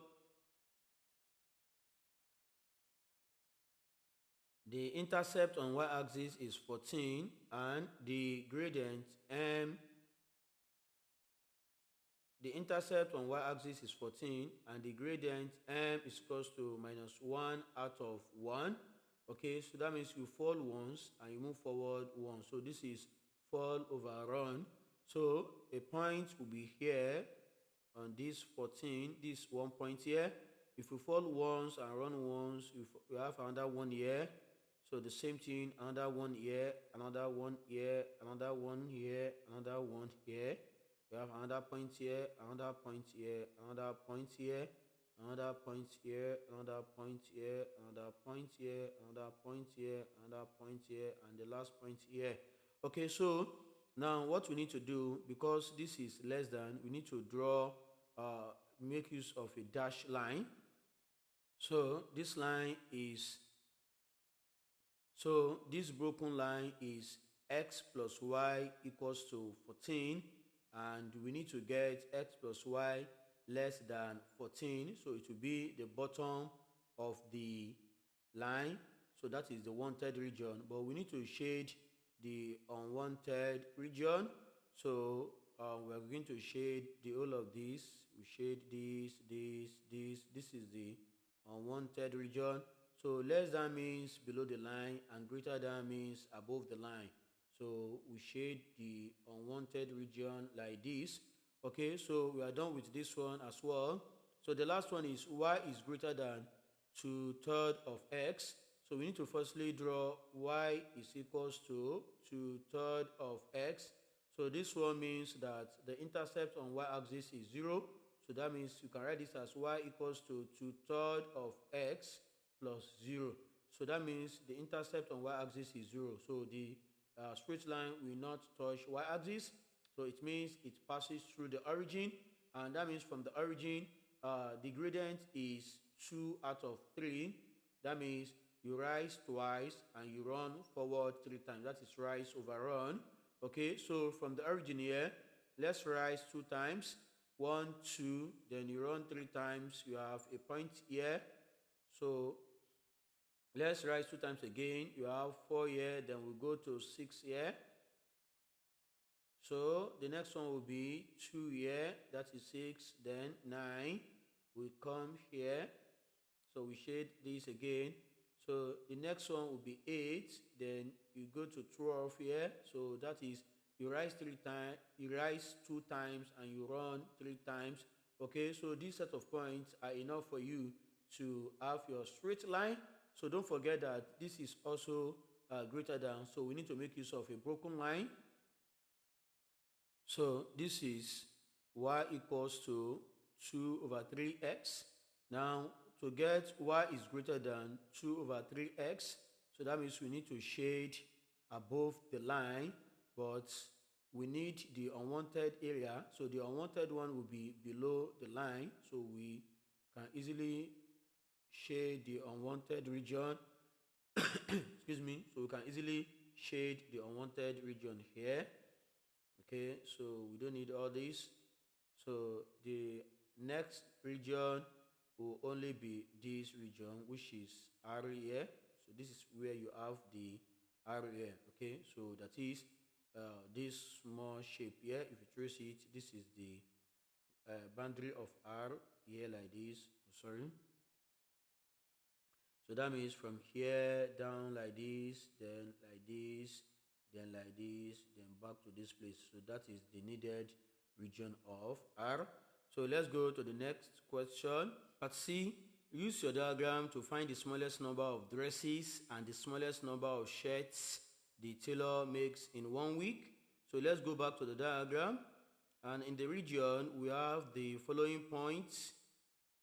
The intercept on y-axis is 14 and the gradient m. The intercept on y-axis is 14 and the gradient m is equals to -1 out of 1. Okay, so that means you fall once and you move forward once. So this is fall over run. So a point will be here on this 14, this 1 point here. If you fall once and run once, you have another 1 here. So the same thing, another 1 here, another 1 here, another 1 here, another 1 here. You have another point here, another point here, another point here, another point here, another point here, another point here, another point here, another point here, and the last point here. Okay, so now what we need to do, because this is less than, we need to draw, make use of a dash line. So this line is, so this broken line is x plus y equals to 14, and we need to get x plus y less than 14, so it will be the bottom of the line. So that is the wanted region, but we need to shade the unwanted region. So we are going to shade the whole of this. We shade this is the unwanted region. So less than means below the line and greater than means above the line. So we shade the unwanted region like this. Okay, so we are done with this one as well. So the last one is y is greater than 2/3 of x. So we need to firstly draw y is equals to 2/3 of x. So this one means that the intercept on y-axis is 0. So that means you can write this as y equals to 2/3 of x plus 0. So that means the intercept on y-axis is 0. So the straight line will not touch y-axis. So it means it passes through the origin. And that means from the origin, the gradient is 2 out of 3. That means you rise twice and you run forward 3 times. That is rise over run. Okay, so from the origin here, let's rise 2 times. 1, 2, then you run 3 times. You have a point here. So let's rise 2 times again. You have 4 here, then we go to 6 here. So the next one will be 2 here, that is 6, then 9. We come here. So we shade this again. So the next one will be 8, then you go to 12 here. So that is you rise 3 times, you rise 2 times and you run 3 times. Okay, so this set of points are enough for you to have your straight line. So don't forget that this is also greater than, so we need to make use of a broken line. So this is y equals to 2 over 3x. Now to get y is greater than 2 over 3x, so that means we need to shade above the line, but we need the unwanted area. So the unwanted one will be below the line, so we can easily shade the unwanted region. Excuse me. So we can easily shade the unwanted region here. Okay, so we don't need all this. So the next region will only be this region, which is R here. So this is where you have the R here. Okay, so that is this small shape here. If you trace it, this is the boundary of R here like this. Sorry. So that means from here down like this, then like this, then like this, then back to this place. So that is the needed region of R. So let's go to the next question. Part C, use your diagram to find the smallest number of dresses and the smallest number of shirts the tailor makes in 1 week. So let's go back to the diagram. And in the region, we have the following points.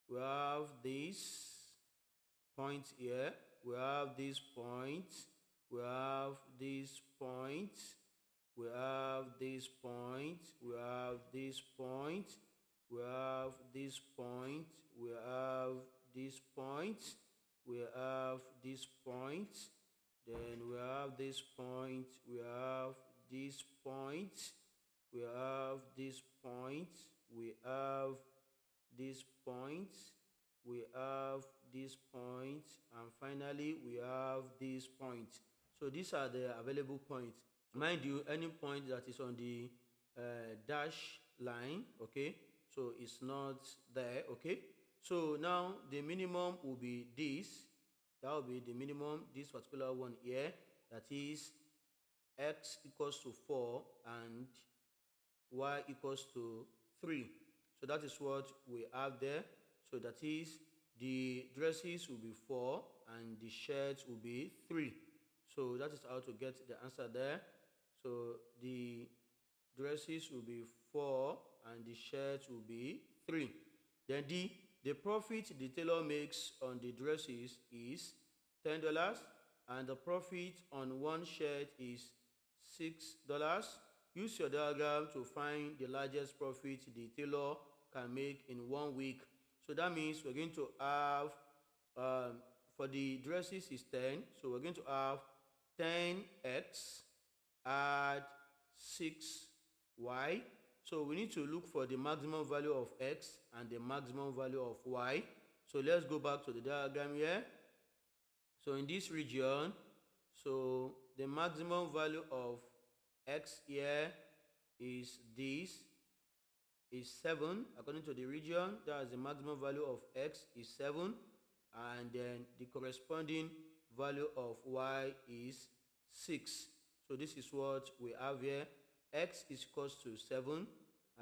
We have this point here, we have this point, we have this point, we have this point, we have this point, we have this point, we have this point, we have this point, then we have this point, we have this point, we have this point, we have this point, we have this point, and finally we have this point. So these are the available points. Mind you, any point that is on the dash line, okay, so it's not there, okay. So now the minimum will be this. That will be the minimum, this particular one here, that is x equals to 4 and y equals to 3. So that is what we have there. So that is the dresses will be 4 and the shirts will be 3. So that is how to get the answer there. So the dresses will be 4 and the shirts will be 3. Then the profit the tailor makes on the dresses is $10, and the profit on one shirt is $6. Use your diagram to find the largest profit the tailor can make in 1 week. So that means we're going to have, for the dresses is 10, so we're going to have 10x add 6y. So we need to look for the maximum value of x and the maximum value of y. So let's go back to the diagram here. So in this region, so the maximum value of x here is this, is 7. According to the region, that's the maximum value of x is 7, and then the corresponding value of y is 6. So this is what we have here. X is equals to 7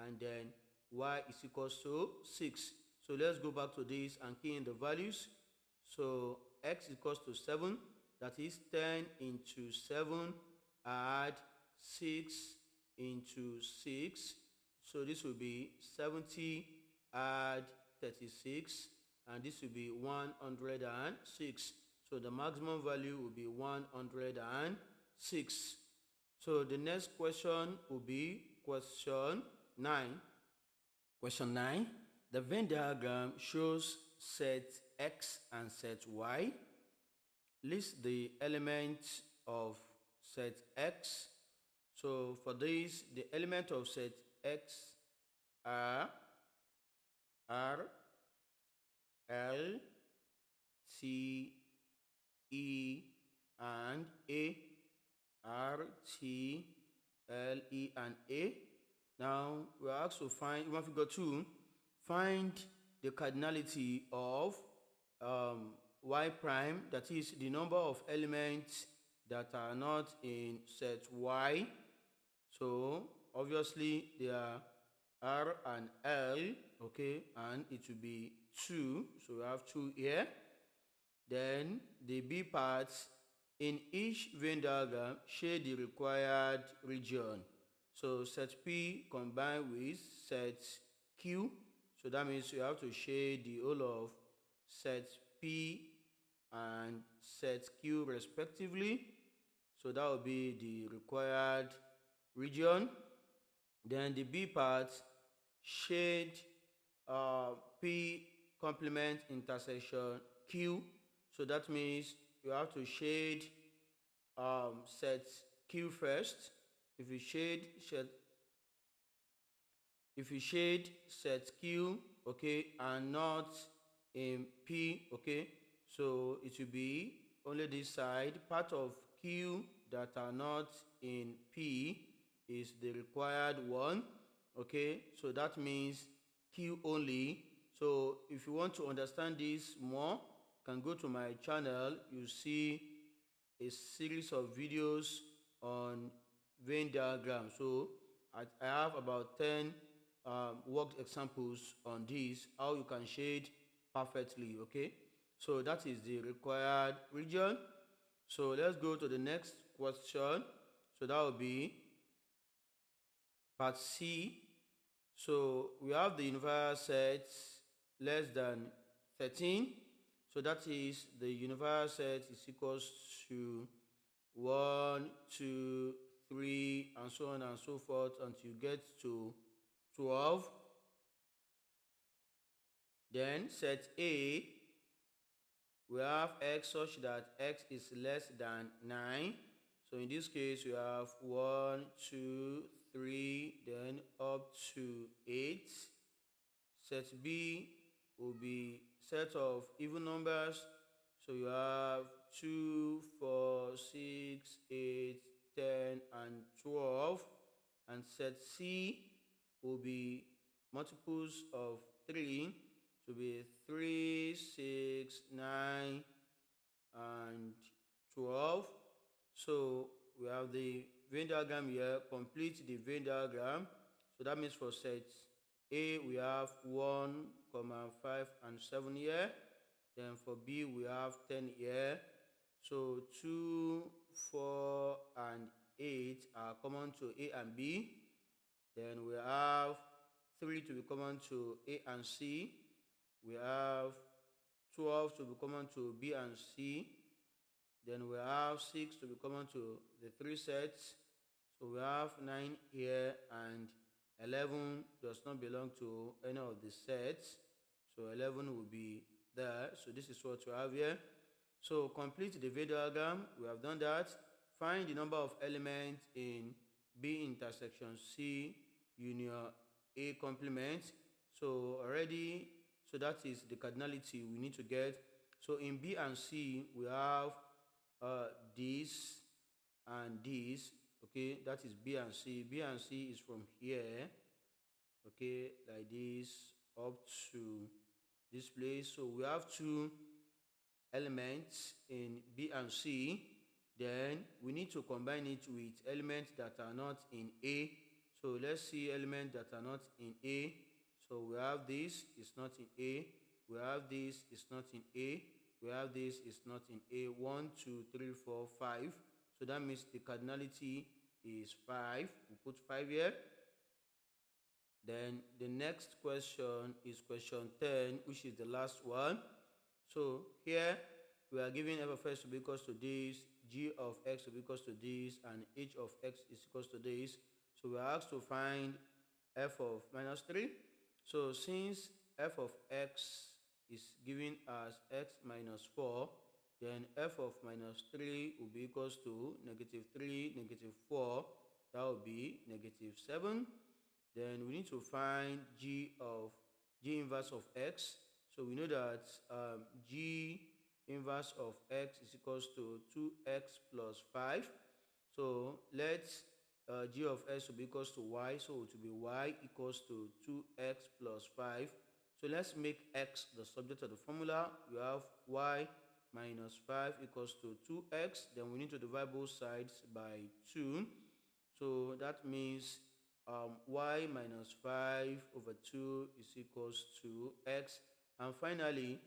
and then y is equals to 6. So let's go back to this and key in the values. So x is equals to 7, that is 10 into 7 add 6 into 6. So this will be 70 add 36, and this will be 106. So the maximum value will be 106. So the next question will be question 9. Question 9. The Venn diagram shows set x and set y. List the elements of set x. So for this, the element of set x are R, L, T, E, and A. R, T, L, E, and A. Now we are asked to find, in figure 2, find the cardinality of y prime, that is the number of elements that are not in set y. So obviously they are R and L, okay, and it will be 2. So we have 2 here. Then the B parts, in each Venn diagram, shade the required region. So set P combined with set Q. So that means you have to shade the whole of set P and set Q respectively. So that will be the required region. Then the B part, shade P complement intersection Q. So that means you have to shade set Q first. If you shade set Q, okay, and not in P, okay, so it will be only this side. Part of Q that are not in P is the required one, okay, so that means Q only. So if you want to understand this more, you can go to my channel. You see a series of videos on Venn diagram. So I have about 10 worked examples on this, how you can shade perfectly, okay. So that is the required region. So let's go to the next question. So that will be part C. So we have the universal sets less than 13. So that is the universal set is equals to 1, 2, 3, and so on and so forth until you get to 12. Then set A, we have x such that x is less than 9. So in this case, you have 1, 2, 3, then up to 8. Set B, will be set of even numbers. So you have 2, 4, 6, 8, 10, and 12. And set C will be multiples of 3 to be 3, 6, 9, and 12. So we have the Venn diagram here. Complete the Venn diagram. So that means for set A we have 1, 5, and 7 here. Then for B we have 10 here. So 2, 4, and 8 are common to A and B. Then we have 3 to be common to A and C. We have 12 to be common to B and C. Then we have 6 to be common to the 3 sets. So we have 9 here, and 11 does not belong to any of the sets. So 11 will be there. So this is what we have here. So complete the Venn diagram. We have done that. Find the number of elements in B intersection C union A complement. So already, so that is the cardinality we need to get. So in B and C, we have this and this. Okay, that is B and C. B and C is from here, okay, like this up to this place. So we have two elements in B and C. Then we need to combine it with elements that are not in A. So let's see elements that are not in A. So we have this, it's not in A. We have this, it's not in A. We have this, it's not in A. 1, 2, 3, 4, 5. So that means the cardinality is 5. We put 5 here. Then the next question is question 10, which is the last one. So here we are given f of x to be equals to this, g of x to be equals to this, and h of x is equals to this. So we are asked to find f of minus 3. So since f of x is given as x minus 4, then f of minus 3 will be equals to negative 3, negative 4. That will be negative 7. Then we need to find g inverse of x. So we know that g inverse of x is equals to 2x plus 5. So let g of x will be equals to y. So it will be y equals to 2x plus 5. So let's make x the subject of the formula. You have y minus 5 equals to 2x. Then we need to divide both sides by 2. So that means y minus 5 over 2 is equals to x. And finally,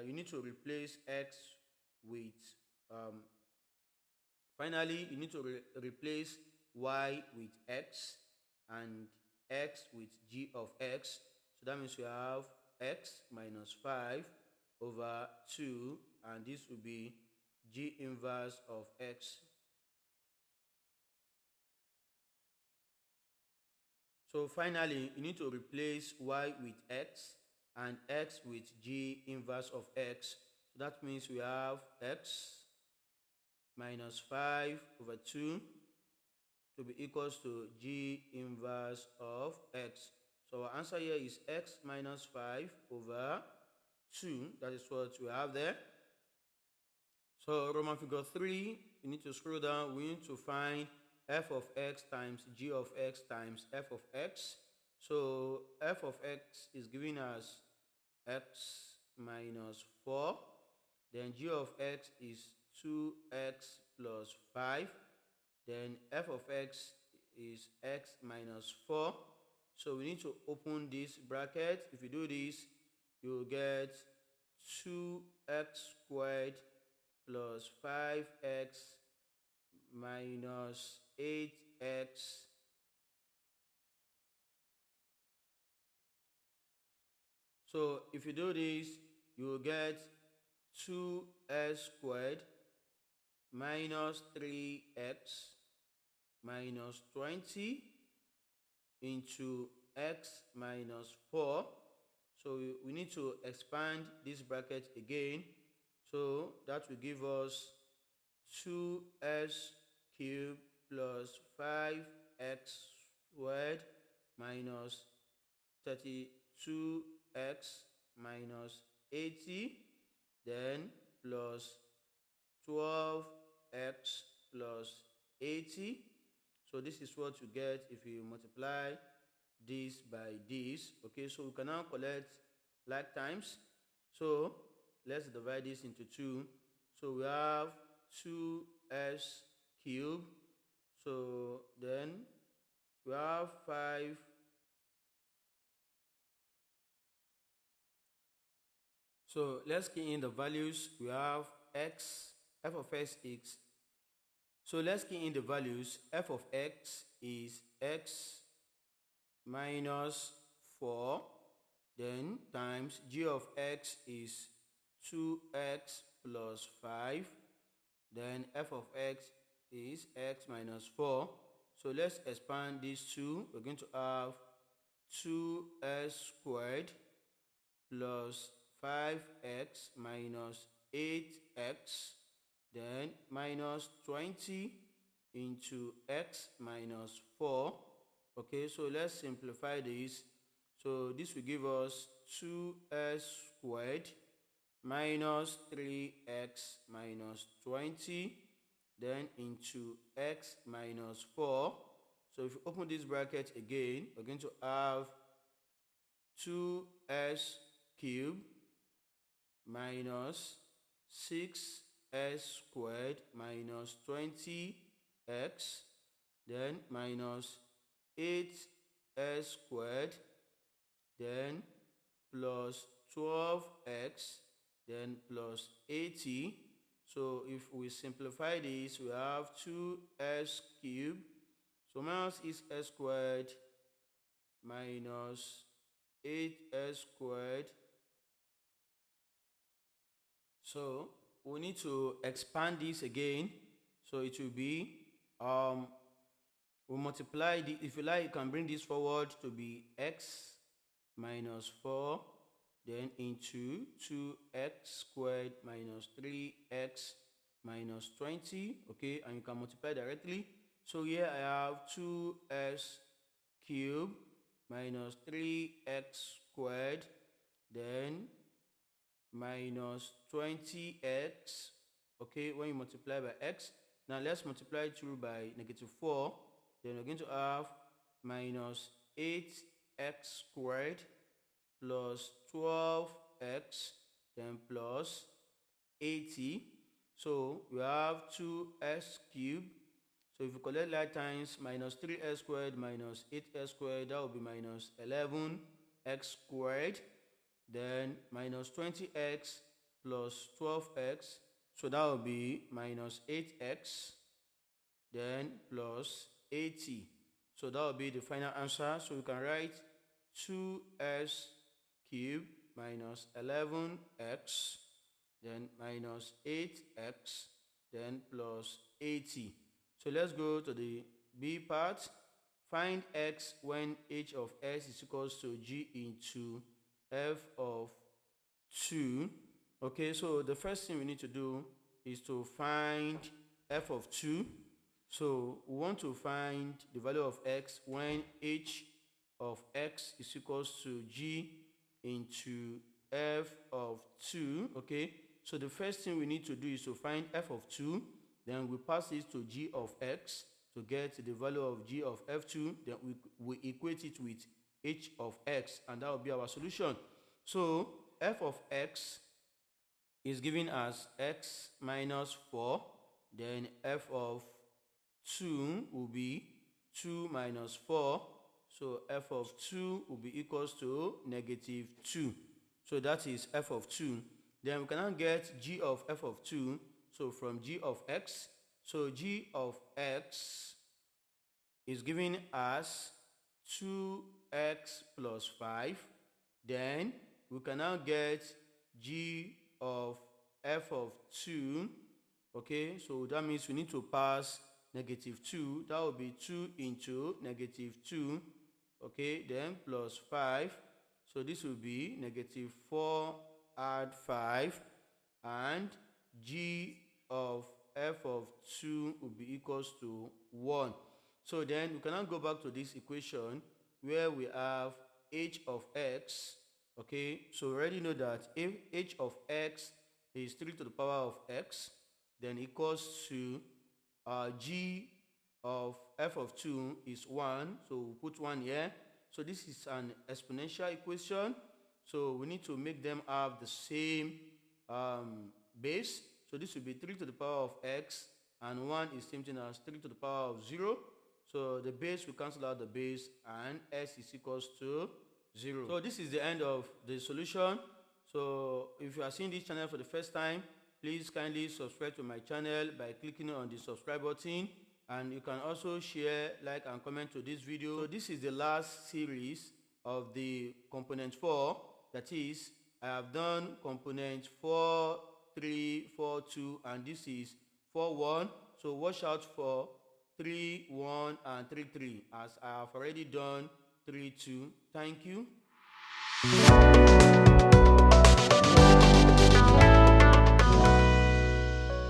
you need to replace x with replace y with x and x with g of x. So that means you have x minus 5 over 2, and this will be g inverse of x. So finally, you need to replace y with x and x with g inverse of x. So that means we have x minus 5 over 2 to be equals to g inverse of x. So our answer here is x minus 5 over 2. That is what we have there. So Roman figure 3, you need to scroll down. We need to find f of x times g of x times f of x. So f of x is given as x minus 4. Then g of x is 2x plus 5. Then f of x is x minus 4. So we need to open this bracket. If you do this, you will get 2x squared plus 5x minus 8x So if you do this, you will get 2s squared minus 3x minus 20 into x minus 4. So we need to expand this bracket again. So that will give us 2s cubed plus 5x squared minus 32x minus 80, then plus 12x plus 80. So this is what you get if you multiply this by this. Okay, so we can now collect like times. So let's divide this into 2. So we have 2s cubed. So then we have 5. So let's key in the values. We have x, f of x is. So let's key in the values. F of x is x minus 4. Then times g of x is 2x plus 5. Then f of x is x minus 4. So let's expand these two. We're going to have 2s squared plus 5x minus 8x, then minus 20 into x minus 4. Okay, so let's simplify this. So this will give us 2s squared minus 3x minus 20, then into x minus 4. So if you open this bracket again, we're going to have 2s cubed minus 6s squared minus 20x, then minus 8s squared, then plus 12x, then plus 80. So if we simplify this, we have 2s cubed. So minus 6s squared minus 8s squared. So we need to expand this again. So it will be, we multiply the, if you like, you can bring this forward to be x minus 4, then into 2x squared minus 3x minus 20, okay, and you can multiply directly. So here I have 2s cubed minus 3x squared, then minus 20x, okay, when you multiply by x. Now let's multiply through by negative 4. Then we're going to have minus 8x squared plus 12x, then plus 80. So we have 2s cubed. So if you collect like times, minus 3s squared minus 8s squared, that will be minus 11x squared. Then minus 20x plus 12x, so that will be minus 8x, then plus 80. So that will be the final answer. So we can write 2s cubed minus 11x, then minus 8x, then plus 80. So let's go to the B part. Find x when h of s is equals to g into f of 2. Okay, so the first thing we need to do is to find f of 2. So we want to find the value of x when h of x is equals to g into f of 2. Okay, so the first thing we need to do is to find f of 2. Then we pass this to g of x to get the value of g of f2. Then we equate it with h of x, and that will be our solution. So f of x is given as x minus 4. Then f of 2 will be 2 minus 4. So f of 2 will be equals to negative 2. So that is f of 2. Then we can now get g of f of 2. So from g of x, so g of x is given as 2x plus 5. Then we can now get g of f of 2. Okay, so that means we need to pass negative 2. That will be 2 into negative 2. Okay, then plus 5. So this will be negative 4 add 5. And g of f of 2 will be equals to 1. So then we can now go back to this equation where we have h of x Okay, so we already know that if h of x is 3 to the power of x, then equals to g of f of 2 is 1. So we'll put 1 here. So this is an exponential equation. So we need to make them have the same base. So this will be 3 to the power of x, and 1 is same thing as 3 to the power of 0. So the base will cancel out the base, and s is equals to 0. So this is the end of the solution. So if you are seeing this channel for the first time, please kindly subscribe to my channel by clicking on the subscribe button, and you can also share, like, and comment to this video. So this is the last series of the component 4. That is, I have done component 4, 3, 4, 2, and this is 4, 1. So watch out for 3, 1, and 3, 3, as I have already done 3, 2. Thank you.